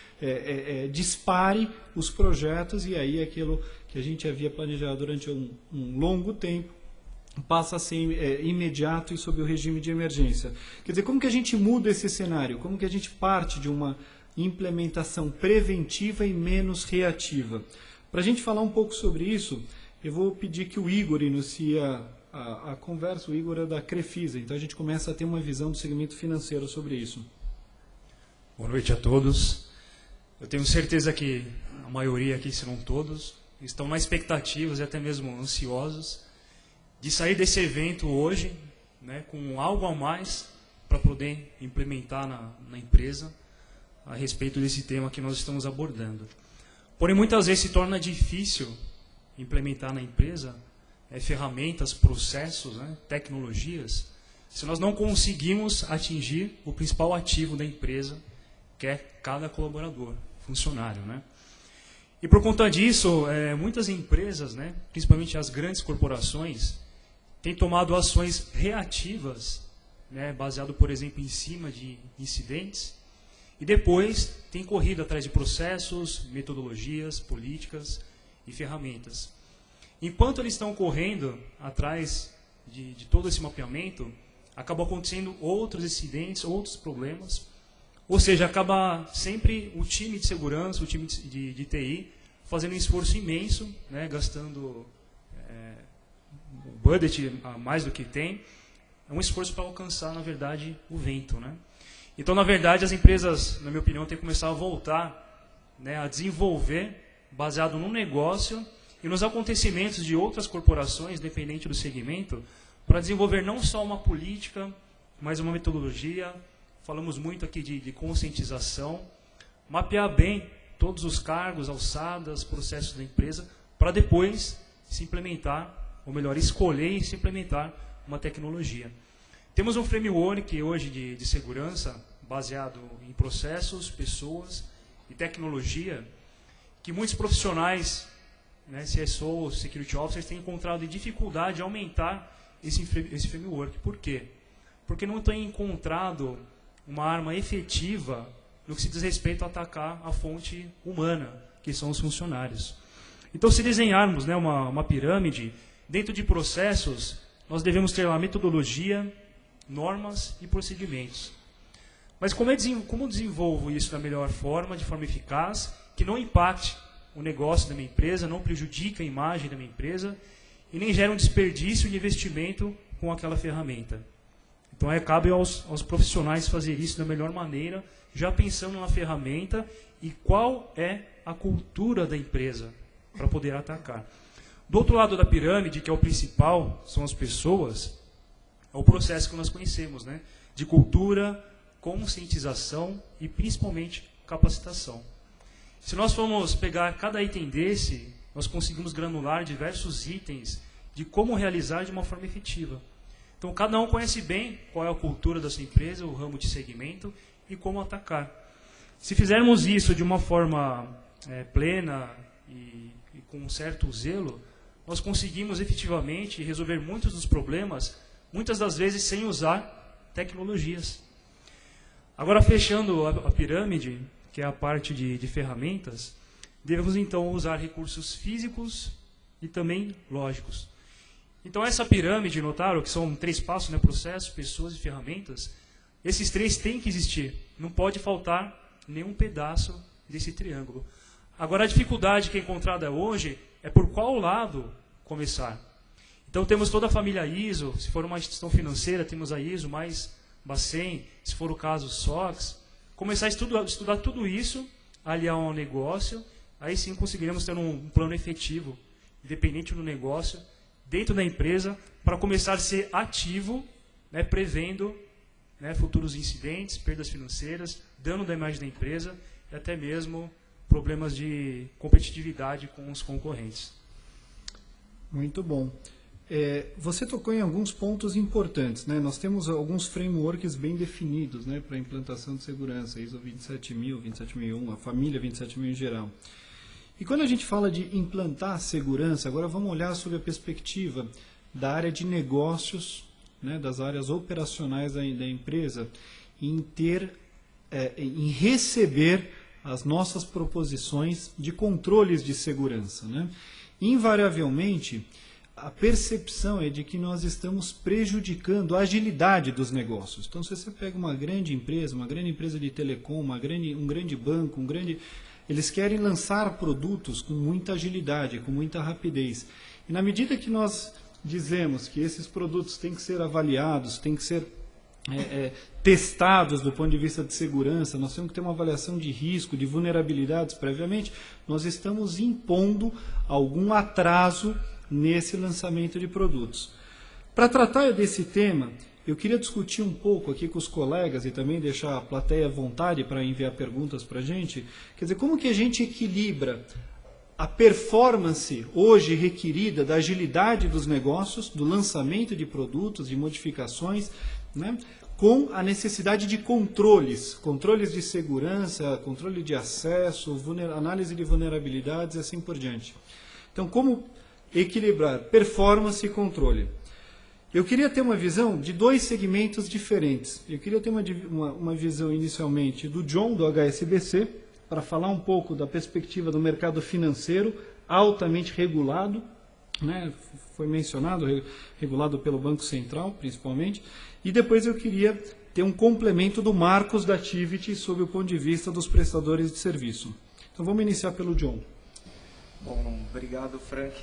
dispare os projetos e aí aquilo que a gente havia planejado durante um longo tempo passa a ser imediato e sob o regime de emergência. Quer dizer, como que a gente muda esse cenário? Como que a gente parte de uma implementação preventiva e menos reativa? Para a gente falar um pouco sobre isso, eu vou pedir que o Igor inicie a conversa. O Igor é da Crefisa, então a gente começa a ter uma visão do segmento financeiro sobre isso. Boa noite a todos. Eu tenho certeza que a maioria aqui, se não todos, estão na expectativa e até mesmo ansiosos de sair desse evento hoje né, com algo a mais para poder implementar na empresa a respeito desse tema que nós estamos abordando. Porém, muitas vezes se torna difícil implementar na empresa ferramentas, processos, né, tecnologias, se nós não conseguimos atingir o principal ativo da empresa, que é cada colaborador, funcionário, né? E por conta disso, muitas empresas, né, principalmente as grandes corporações, têm tomado ações reativas, né, baseado, por exemplo, em cima de incidentes, e depois têm corrido atrás de processos, metodologias, políticas e ferramentas. Enquanto eles estão correndo atrás de todo esse mapeamento, acabam acontecendo outros incidentes, outros problemas, ou seja, acaba sempre o time de segurança, o time de TI, fazendo um esforço imenso, né, gastando o budget a mais do que tem. É um esforço para alcançar, na verdade, o vento, né? Então, na verdade, as empresas, na minha opinião, têm que começar a voltar, né, a desenvolver, baseado no negócio e nos acontecimentos de outras corporações, dependente do segmento, para desenvolver não só uma política, mas uma metodologia. Falamos muito aqui de conscientização, mapear bem todos os cargos, alçadas, processos da empresa, para depois se implementar, ou melhor, escolher e se implementar uma tecnologia. Temos um framework hoje de segurança, baseado em processos, pessoas e tecnologia, que muitos profissionais, né, CSO, Security Officers, têm encontrado dificuldade de aumentar esse framework. Por quê? Porque não tem encontrado uma arma efetiva no que se diz respeito a atacar a fonte humana, que são os funcionários. Então, se desenharmos, né, uma pirâmide, dentro de processos, nós devemos ter lá metodologia, normas e procedimentos. Mas como desenvolvo isso da melhor forma, de forma eficaz, que não impacte o negócio da minha empresa, não prejudique a imagem da minha empresa e nem gere um desperdício de investimento com aquela ferramenta? Então, cabe aos profissionais fazer isso da melhor maneira, já pensando na ferramenta e qual é a cultura da empresa para poder atacar. Do outro lado da pirâmide, que é o principal, são as pessoas, é o processo que nós conhecemos, né, de cultura, conscientização e, principalmente, capacitação. Se nós formos pegar cada item desse, nós conseguimos granular diversos itens de como realizar de uma forma efetiva. Então, cada um conhece bem qual é a cultura da sua empresa, o ramo de segmento e como atacar. Se fizermos isso de uma forma plena e com um certo zelo, nós conseguimos efetivamente resolver muitos dos problemas, muitas das vezes sem usar tecnologias. Agora, fechando a pirâmide, que é a parte de ferramentas, devemos então usar recursos físicos e também lógicos. Então, essa pirâmide, notaram que são 3 passos, né? Processos, pessoas e ferramentas. Esses 3 têm que existir. Não pode faltar nenhum pedaço desse triângulo. Agora, a dificuldade que é encontrada hoje é por qual lado começar. Então, temos toda a família ISO. Se for uma instituição financeira, temos a ISO, mais Bacen, se for o caso, SOX. Começar a estudar tudo isso, aliar ao negócio, aí sim conseguiremos ter um plano efetivo, independente do negócio, dentro da empresa, para começar a ser ativo, né, prevendo, né, futuros incidentes, perdas financeiras, dano da imagem da empresa e até mesmo problemas de competitividade com os concorrentes. Muito bom. Você tocou em alguns pontos importantes, né? Nós temos alguns frameworks bem definidos, né, para a implantação de segurança, ISO 27000, 27001, a família 27000 em geral. E quando a gente fala de implantar segurança, agora vamos olhar sobre a perspectiva da área de negócios, né, das áreas operacionais da empresa, em receber as nossas proposições de controles de segurança, né? Invariavelmente, a percepção é de que nós estamos prejudicando a agilidade dos negócios. Então, se você pega uma grande empresa de telecom, um grande banco, eles querem lançar produtos com muita agilidade, com muita rapidez. E na medida que nós dizemos que esses produtos têm que ser avaliados, têm que ser testados do ponto de vista de segurança, nós temos que ter uma avaliação de risco, de vulnerabilidades previamente, nós estamos impondo algum atraso nesse lançamento de produtos. Para tratar desse tema, eu queria discutir um pouco aqui com os colegas e também deixar a plateia à vontade para enviar perguntas para a gente. Quer dizer, como que a gente equilibra a performance hoje requerida da agilidade dos negócios, do lançamento de produtos, de modificações, né, com a necessidade de controles de segurança, controle de acesso, análise de vulnerabilidades e assim por diante. Então, como equilibrar performance e controle? Eu queria ter uma visão de dois segmentos diferentes. Eu queria ter uma visão inicialmente do John, do HSBC, para falar um pouco da perspectiva do mercado financeiro, altamente regulado, né? Foi mencionado, regulado pelo Banco Central, principalmente. E depois eu queria ter um complemento do Marcos da Tivity sob o ponto de vista dos prestadores de serviço. Então vamos iniciar pelo John. Bom, obrigado, Frank.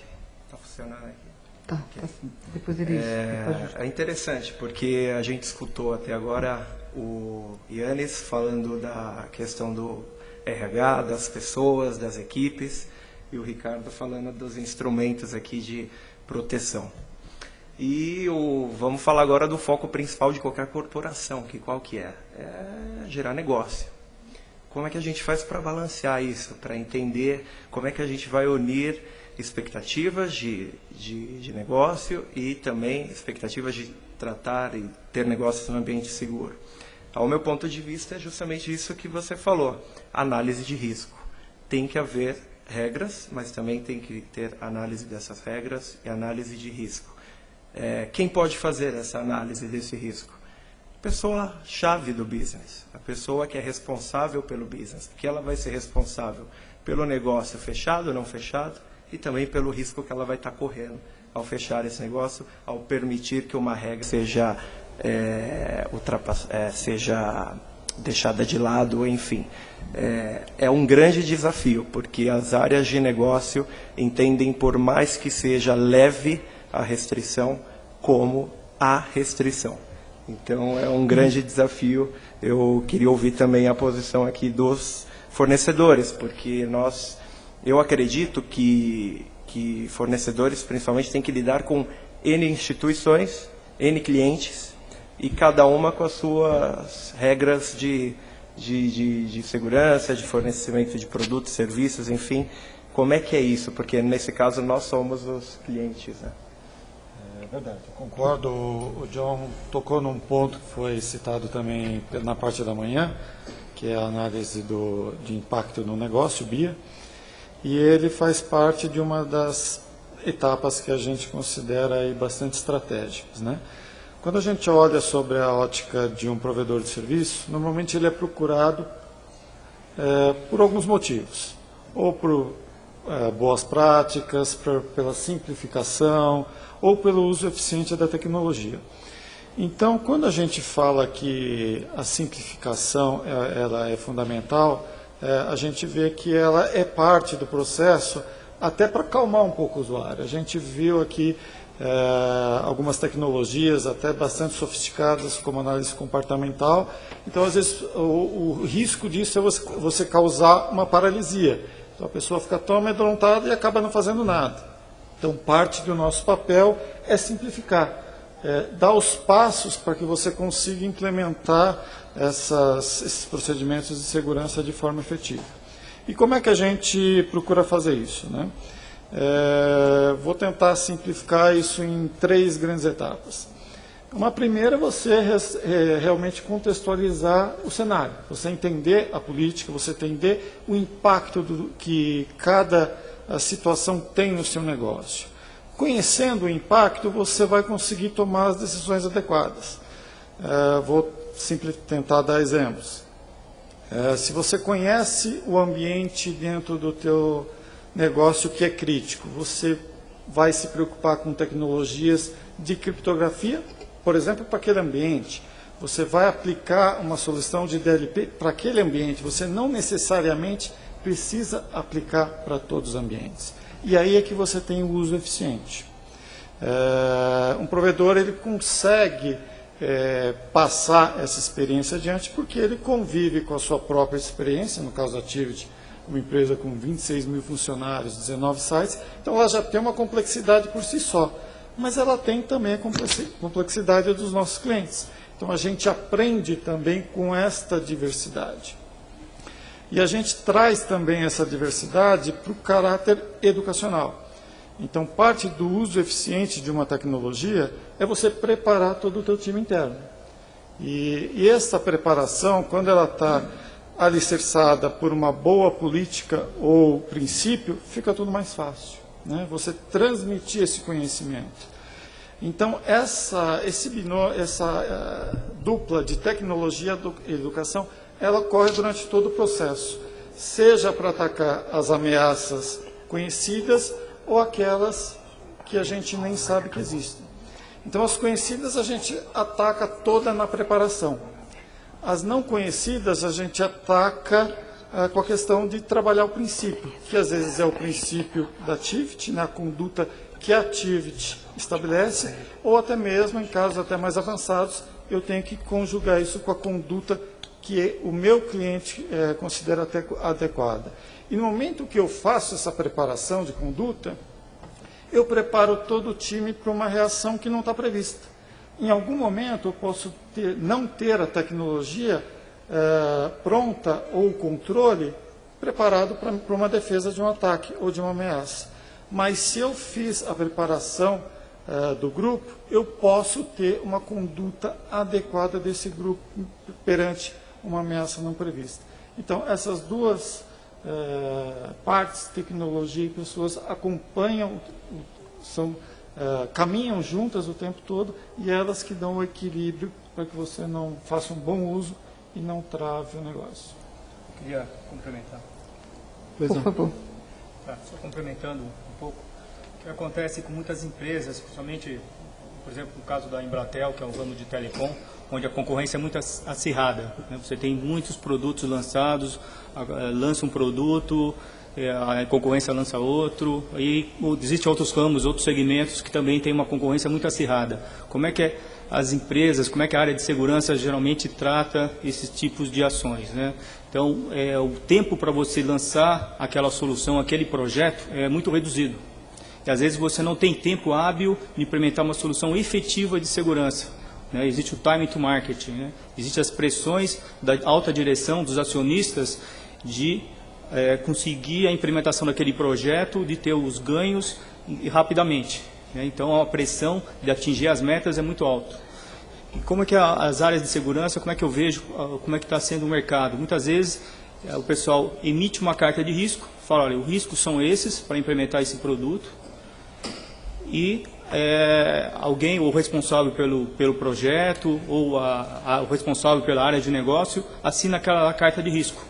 Está funcionando aqui? Tá, tá sim. Depois ele... É interessante, porque a gente escutou até agora o Yannis falando da questão do RH, das pessoas, das equipes, e o Ricardo falando dos instrumentos aqui de proteção. E vamos falar agora do foco principal de qualquer corporação, que qual que é? É gerar negócio. Como é que a gente faz para balancear isso, para entender como é que a gente vai unir expectativas de negócio e também expectativas de tratar e ter negócios no ambiente seguro. Ao meu ponto de vista, é justamente isso que você falou, análise de risco. Tem que haver regras, mas também tem que ter análise dessas regras e análise de risco. Quem pode fazer essa análise desse risco? A pessoa-chave do business, a pessoa que é responsável pelo business, porque ela vai ser responsável pelo negócio fechado ou não fechado, e também pelo risco que ela vai estar correndo ao fechar esse negócio, ao permitir que uma regra seja seja deixada de lado, enfim. É um grande desafio, porque as áreas de negócio entendem, por mais que seja leve a restrição, como a restrição. Então, é um grande desafio. Eu queria ouvir também a posição aqui dos fornecedores, porque eu acredito que fornecedores, principalmente, têm que lidar com N instituições, N clientes, e cada uma com as suas regras de segurança, de fornecimento de produtos, serviços, enfim. Como é que é isso? Porque, nesse caso, nós somos os clientes, né? É verdade, eu concordo. O John tocou num ponto que foi citado também na parte da manhã, que é a análise de impacto no negócio, BIA, e ele faz parte de uma das etapas que a gente considera aí bastante estratégicas, né? Quando a gente olha sobre a ótica de um provedor de serviço, normalmente ele é procurado por alguns motivos, ou por boas práticas, pela simplificação, ou pelo uso eficiente da tecnologia. Então, quando a gente fala que a simplificação ela é fundamental, a gente vê que ela é parte do processo até para acalmar um pouco o usuário. A gente viu aqui algumas tecnologias até bastante sofisticadas, como análise comportamental. Então, às vezes, o risco disso é você causar uma paralisia. Então, a pessoa fica tão amedrontada e acaba não fazendo nada. Então, parte do nosso papel é simplificar, dar os passos para que você consiga implementar esses procedimentos de segurança de forma efetiva. E como é que a gente procura fazer isso, né? Vou tentar simplificar isso em 3 grandes etapas. Uma primeira é você realmente contextualizar o cenário, você entender a política, você entender o impacto que cada situação tem no seu negócio. Conhecendo o impacto, você vai conseguir tomar as decisões adequadas. Vou tentar dar exemplos. Se você conhece o ambiente dentro do teu negócio que é crítico, você vai se preocupar com tecnologias de criptografia, por exemplo, para aquele ambiente. Você vai aplicar uma solução de DLP para aquele ambiente. Você não necessariamente precisa aplicar para todos os ambientes. E aí é que você tem o uso eficiente. Um provedor ele consegue passar essa experiência adiante porque ele convive com a sua própria experiência, no caso da Tivity, uma empresa com 26 mil funcionários, 19 sites, então ela já tem uma complexidade por si só. mas ela tem também a complexidade dos nossos clientes. Então, a gente aprende também com esta diversidade. E a gente traz também essa diversidade para o caráter educacional. Então, parte do uso eficiente de uma tecnologia é você preparar todo o teu time interno. E essa preparação, quando ela está alicerçada por uma boa política ou princípio, fica tudo mais fácil, né? Você transmitir esse conhecimento. Então, essa dupla de tecnologia e educação, ela ocorre durante todo o processo, seja para atacar as ameaças conhecidas ou aquelas que a gente nem sabe que existem. Então, as conhecidas a gente ataca toda na preparação. As não conhecidas a gente ataca com a questão de trabalhar o princípio, que às vezes é o princípio da Tivit, na conduta que a Tivit estabelece, ou até mesmo, em casos até mais avançados, eu tenho que conjugar isso com a conduta que o meu cliente considera até adequada. E no momento que eu faço essa preparação de conduta, eu preparo todo o time para uma reação que não está prevista. Em algum momento eu posso não ter a tecnologia pronta ou o controle preparado para uma defesa de um ataque ou de uma ameaça. Mas se eu fiz a preparação do grupo, eu posso ter uma conduta adequada desse grupo perante uma ameaça não prevista. Então, essas duas partes, tecnologia e pessoas, acompanham, caminham juntas o tempo todo, e elas que dão o equilíbrio para que você não faça um bom uso e não trave o negócio. Queria complementar. Por favor. Só complementando um pouco, o que acontece com muitas empresas, principalmente, por exemplo, no caso da Embratel, que é um ramo de telecom, onde a concorrência é muito acirrada, né? Você tem muitos produtos lançados, lança um produto, a concorrência lança outro, e existem outros ramos, outros segmentos que também tem uma concorrência muito acirrada. Como é que as empresas, como é que a área de segurança geralmente trata esses tipos de ações, né? Então, o tempo para você lançar aquela solução, aquele projeto, é muito reduzido. E às vezes você não tem tempo hábil de implementar uma solução efetiva de segurança, né? Existe o time to market, né? Existem as pressões da alta direção, dos acionistas, de conseguir a implementação daquele projeto, de ter os ganhos rapidamente, né? Então, a pressão de atingir as metas é muito alta. E como é que as áreas de segurança, como é que eu vejo, como é que está sendo o mercado? Muitas vezes o pessoal emite uma carta de risco, fala, olha, os riscos são esses para implementar esse produto, e alguém, o responsável pelo projeto, ou o responsável pela área de negócio, assina aquela carta de risco.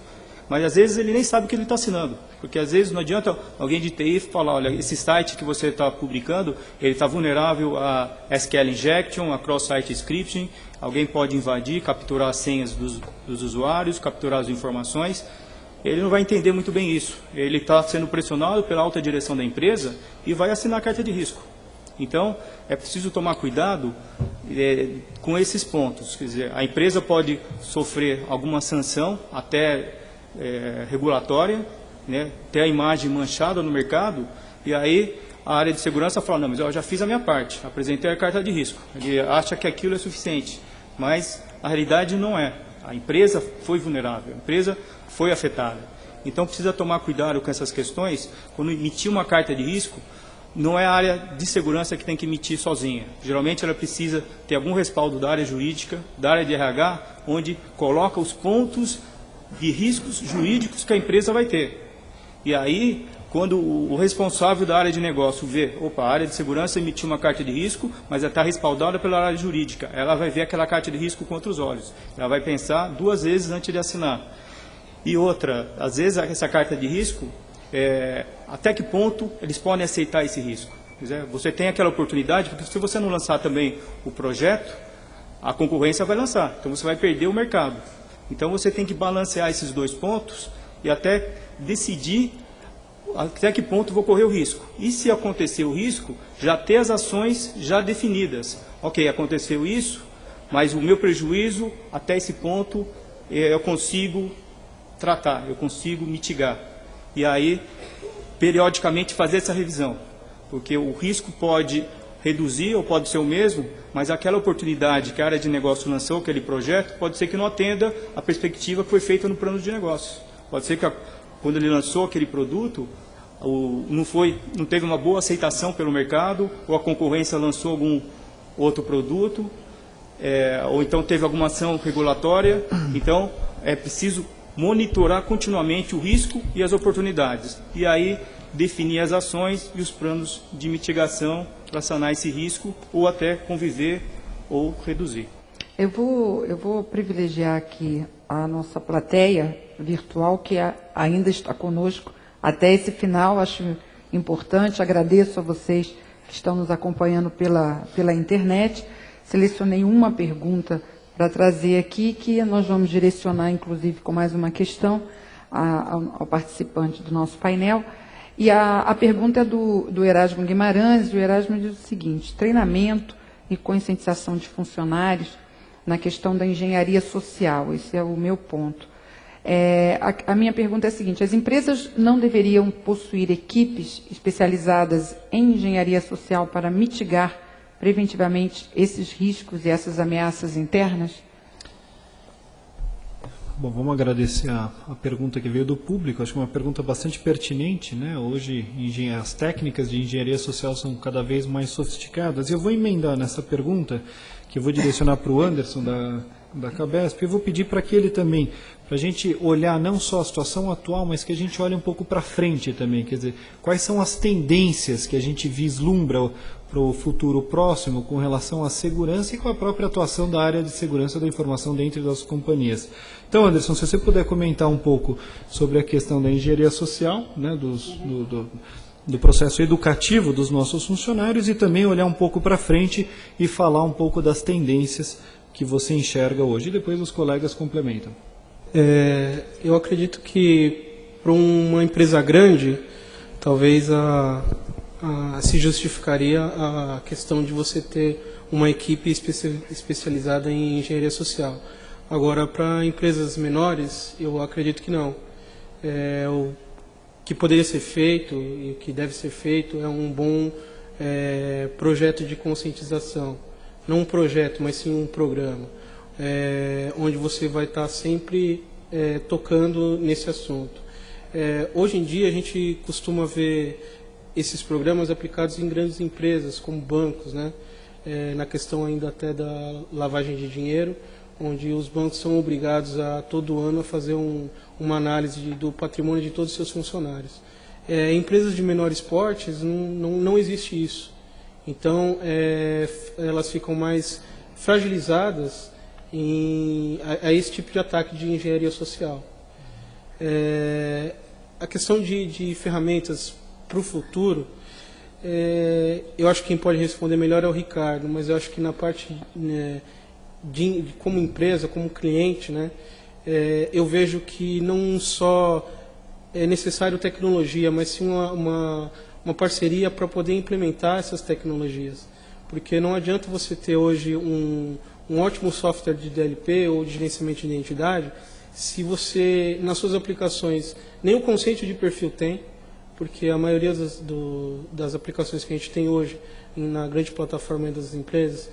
Mas às vezes ele nem sabe o que ele está assinando, porque às vezes não adianta alguém de TI falar, olha, esse site que você está publicando, ele está vulnerável a SQL injection, a cross-site scripting, alguém pode invadir, capturar as senhas dos usuários, capturar as informações. Ele não vai entender muito bem isso. Ele está sendo pressionado pela alta direção da empresa e vai assinar a carta de risco. Então, é preciso tomar cuidado com esses pontos. Quer dizer, a empresa pode sofrer alguma sanção, até regulatória, né, ter a imagem manchada no mercado, e aí a área de segurança fala, não, mas eu já fiz a minha parte, apresentei a carta de risco. Ele acha que aquilo é suficiente, mas a realidade não é. A empresa foi vulnerável, a empresa foi afetada. Então precisa tomar cuidado com essas questões. Quando emitir uma carta de risco, não é a área de segurança que tem que emitir sozinha. Geralmente ela precisa ter algum respaldo da área jurídica, da área de RH, onde coloca os pontos de riscos jurídicos que a empresa vai ter. E aí, quando o responsável da área de negócio vê, opa, a área de segurança emitiu uma carta de risco, mas ela está respaldada pela área jurídica, ela vai ver aquela carta de risco com outros olhos. Ela vai pensar 2 vezes antes de assinar. E outra, às vezes essa carta de risco, até que ponto eles podem aceitar esse risco? Quer dizer, você tem aquela oportunidade, porque se você não lançar também o projeto, a concorrência vai lançar, então você vai perder o mercado. Então você tem que balancear esses 2 pontos e até decidir até que ponto vou correr o risco. E se acontecer o risco, já ter as ações já definidas. Ok, aconteceu isso, mas o meu prejuízo, até esse ponto, eu consigo tratar, eu consigo mitigar. E aí, periodicamente, fazer essa revisão. Porque o risco pode reduzir ou pode ser o mesmo, mas aquela oportunidade que a área de negócio lançou, aquele projeto, pode ser que não atenda a perspectiva que foi feita no plano de negócios. Pode ser que quando ele lançou aquele produto, não teve uma boa aceitação pelo mercado, ou a concorrência lançou algum outro produto, ou então teve alguma ação regulatória. Então, é preciso monitorar continuamente o risco e as oportunidades. E aí, definir as ações e os planos de mitigação para sanar esse risco, ou até conviver ou reduzir. Eu vou privilegiar aqui a nossa plateia virtual, que ainda está conosco até esse final. Acho importante, agradeço a vocês que estão nos acompanhando pela internet. Selecionei uma pergunta para trazer aqui, que nós vamos direcionar, inclusive, com mais uma questão ao participante do nosso painel. E a pergunta é do Erasmo Guimarães. O Erasmo diz o seguinte: treinamento e conscientização de funcionários na questão da engenharia social. Esse é o meu ponto. A minha pergunta é a seguinte: as empresas não deveriam possuir equipes especializadas em engenharia social para mitigar preventivamente esses riscos e essas ameaças internas? Bom, vamos agradecer a pergunta que veio do público. Acho que é uma pergunta bastante pertinente, né? Hoje, as técnicas de engenharia social são cada vez mais sofisticadas. E eu vou emendar nessa pergunta, que eu vou direcionar para o Anderson, da Cabesp, e eu vou pedir para que ele também, para a gente olhar não só a situação atual, mas que a gente olhe um pouco para frente também. Quer dizer, quais são as tendências que a gente vislumbra para o futuro próximo com relação à segurança e com a própria atuação da área de segurança da informação dentro das companhias. Então, Anderson, se você puder comentar um pouco sobre a questão da engenharia social, né, do processo educativo dos nossos funcionários, e também olhar um pouco para frente e falar um pouco das tendências que você enxerga hoje. E depois os colegas complementam. Eu acredito que para uma empresa grande, talvez se justificaria a questão de você ter uma equipe especializada em engenharia social. Agora, para empresas menores, eu acredito que não. O que poderia ser feito e o que deve ser feito é um bom projeto de conscientização. Não um projeto, mas sim um programa, onde você vai estar sempre tocando nesse assunto. Hoje em dia, a gente costuma ver esses programas aplicados em grandes empresas, como bancos, né? Na questão ainda até da lavagem de dinheiro, onde os bancos são obrigados a, todo ano, a fazer uma análise do patrimônio de todos os seus funcionários. Em empresas de menores portes, não existe isso. Então, elas ficam mais fragilizadas a esse tipo de ataque de engenharia social. A questão de ferramentas para o futuro, eu acho que quem pode responder melhor é o Ricardo, mas eu acho que na parte como empresa, como cliente, né, eu vejo que não só é necessário tecnologia, mas sim uma parceria para poder implementar essas tecnologias. Porque não adianta você ter hoje um ótimo software de DLP ou de gerenciamento de identidade, se você, nas suas aplicações, nem o conceito de perfil tem, porque a maioria das aplicações que a gente tem hoje na grande plataforma das empresas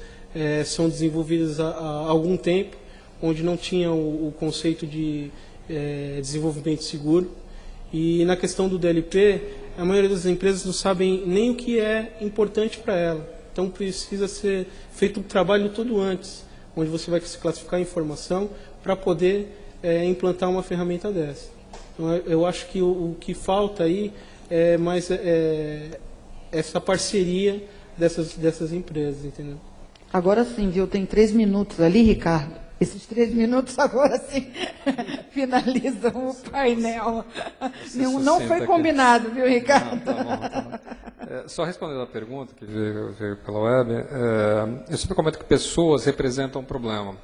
são desenvolvidas há algum tempo, onde não tinha o conceito de desenvolvimento seguro. E na questão do DLP, a maioria das empresas não sabem nem o que é importante para ela. Então precisa ser feito um trabalho todo antes, onde você vai classificar a informação para poder implantar uma ferramenta dessa. Então, eu acho que o que falta aí é mais essa parceria dessas empresas, entendeu? Agora sim, viu? Tem 3 minutos ali, Ricardo. Esses 3 minutos agora sim finalizam o painel. Não foi combinado, viu, Ricardo? Não, tá bom. Só respondendo a pergunta que veio pela web, eu sempre comento que pessoas representam um problema.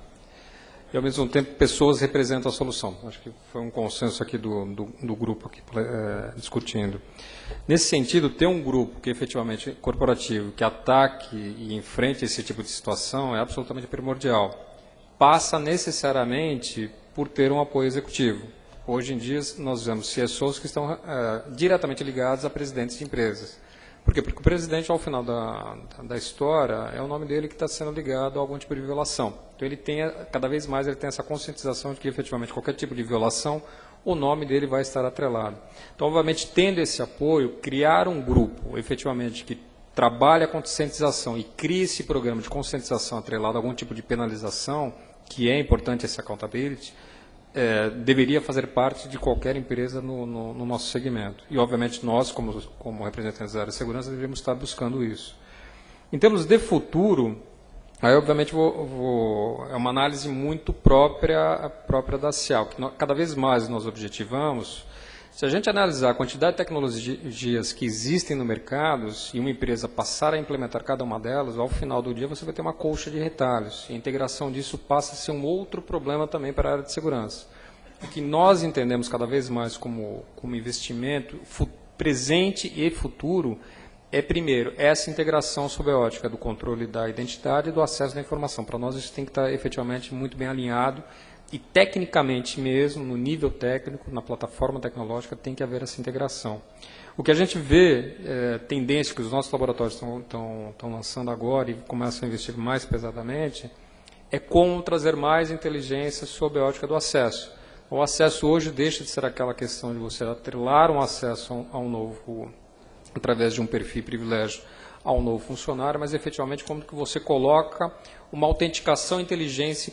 E, ao mesmo tempo, pessoas representam a solução. Acho que foi um consenso aqui do grupo aqui, discutindo. Nesse sentido, ter um grupo que efetivamente corporativo, que ataque e enfrente esse tipo de situação é absolutamente primordial. Passa necessariamente por ter um apoio executivo. Hoje em dia, nós vemos CSOs que estão diretamente ligados a presidentes de empresas. Por quê? Porque o presidente, ao final da história, é o nome dele que está sendo ligado a algum tipo de violação. Então, cada vez mais, ele tem essa conscientização de que, efetivamente, qualquer tipo de violação, o nome dele vai estar atrelado. Então, obviamente, tendo esse apoio, criar um grupo, efetivamente, que trabalha a conscientização e cria esse programa de conscientização atrelado a algum tipo de penalização, que é importante esse accountability, deveria fazer parte de qualquer empresa no nosso segmento. E, obviamente, nós, como representantes da área de segurança, deveríamos estar buscando isso. Em termos de futuro, aí, obviamente, é uma análise muito própria da CIAL, que cada vez mais nós objetivamos. Se a gente analisar a quantidade de tecnologias que existem no mercado, e uma empresa passar a implementar cada uma delas, ao final do dia você vai ter uma colcha de retalhos. E a integração disso passa a ser um outro problema também para a área de segurança. O que nós entendemos cada vez mais como investimento presente e futuro é, primeiro, essa integração sob a ótica do controle da identidade e do acesso da informação. Para nós isso tem que estar efetivamente muito bem alinhado. E, tecnicamente mesmo, no nível técnico, na plataforma tecnológica, tem que haver essa integração. O que a gente vê, tendência que os nossos laboratórios estão lançando agora e começam a investir mais pesadamente, é como trazer mais inteligência sob a ótica do acesso. O acesso hoje deixa de ser aquela questão de você atrelar um acesso a um novo, através de um perfil privilégio, a um novo funcionário, mas efetivamente como que você coloca uma autenticação inteligente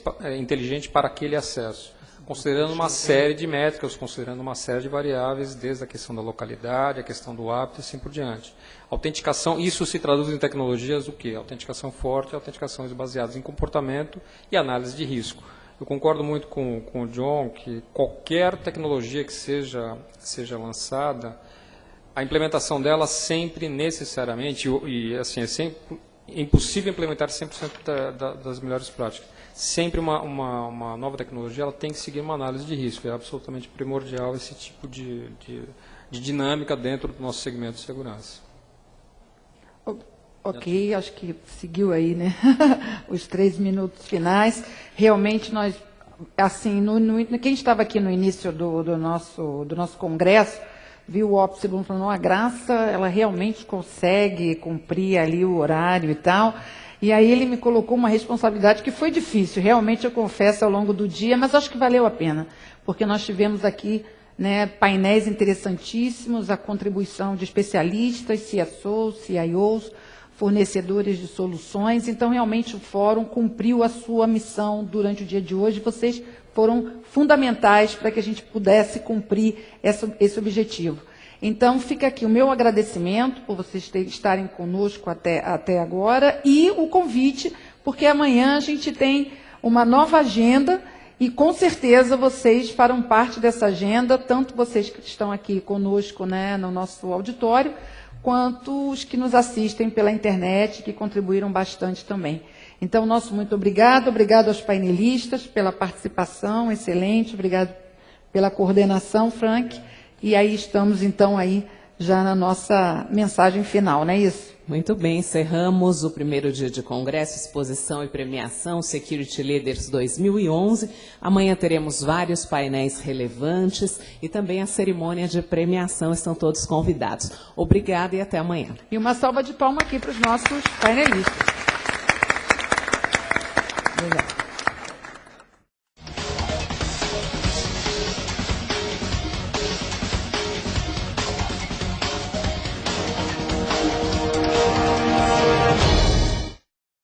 para aquele acesso, considerando uma série de métricas, considerando uma série de variáveis, desde a questão da localidade, a questão do hábito e assim por diante. Autenticação, isso se traduz em tecnologias do quê? Autenticação forte, autenticações baseadas em comportamento e análise de risco. Eu concordo muito com o John que qualquer tecnologia que seja lançada, a implementação dela sempre necessariamente, e assim, é impossível implementar 100% das melhores práticas. Sempre uma nova tecnologia ela tem que seguir uma análise de risco. É absolutamente primordial esse tipo de dinâmica dentro do nosso segmento de segurança. Ok, acho que seguiu aí, né? Os 3 minutos finais. Realmente nós, assim, quem estava aqui no início do nosso congresso, viu o Opsilon falando, a Graça, ela realmente consegue cumprir ali o horário e tal. E aí ele me colocou uma responsabilidade que foi difícil, realmente eu confesso, ao longo do dia, mas acho que valeu a pena, porque nós tivemos aqui, né, painéis interessantíssimos, a contribuição de especialistas, CSOs, CIOs, fornecedores de soluções. Então, realmente, o fórum cumpriu a sua missão durante o dia de hoje. Vocês foram fundamentais para que a gente pudesse cumprir esse objetivo. Então, fica aqui o meu agradecimento por vocês estarem conosco até agora e o convite, porque amanhã a gente tem uma nova agenda e, com certeza, vocês farão parte dessa agenda, tanto vocês que estão aqui conosco, né, no nosso auditório, quanto os que nos assistem pela internet, que contribuíram bastante também. Então, nosso muito obrigado aos painelistas pela participação excelente, obrigado pela coordenação, Frank, e aí estamos, então, aí já na nossa mensagem final, não é isso? Muito bem, encerramos o primeiro dia de congresso, exposição e premiação Security Leaders 2011. Amanhã teremos vários painéis relevantes e também a cerimônia de premiação. Estão todos convidados. Obrigada e até amanhã. E uma salva de palmas aqui para os nossos painelistas.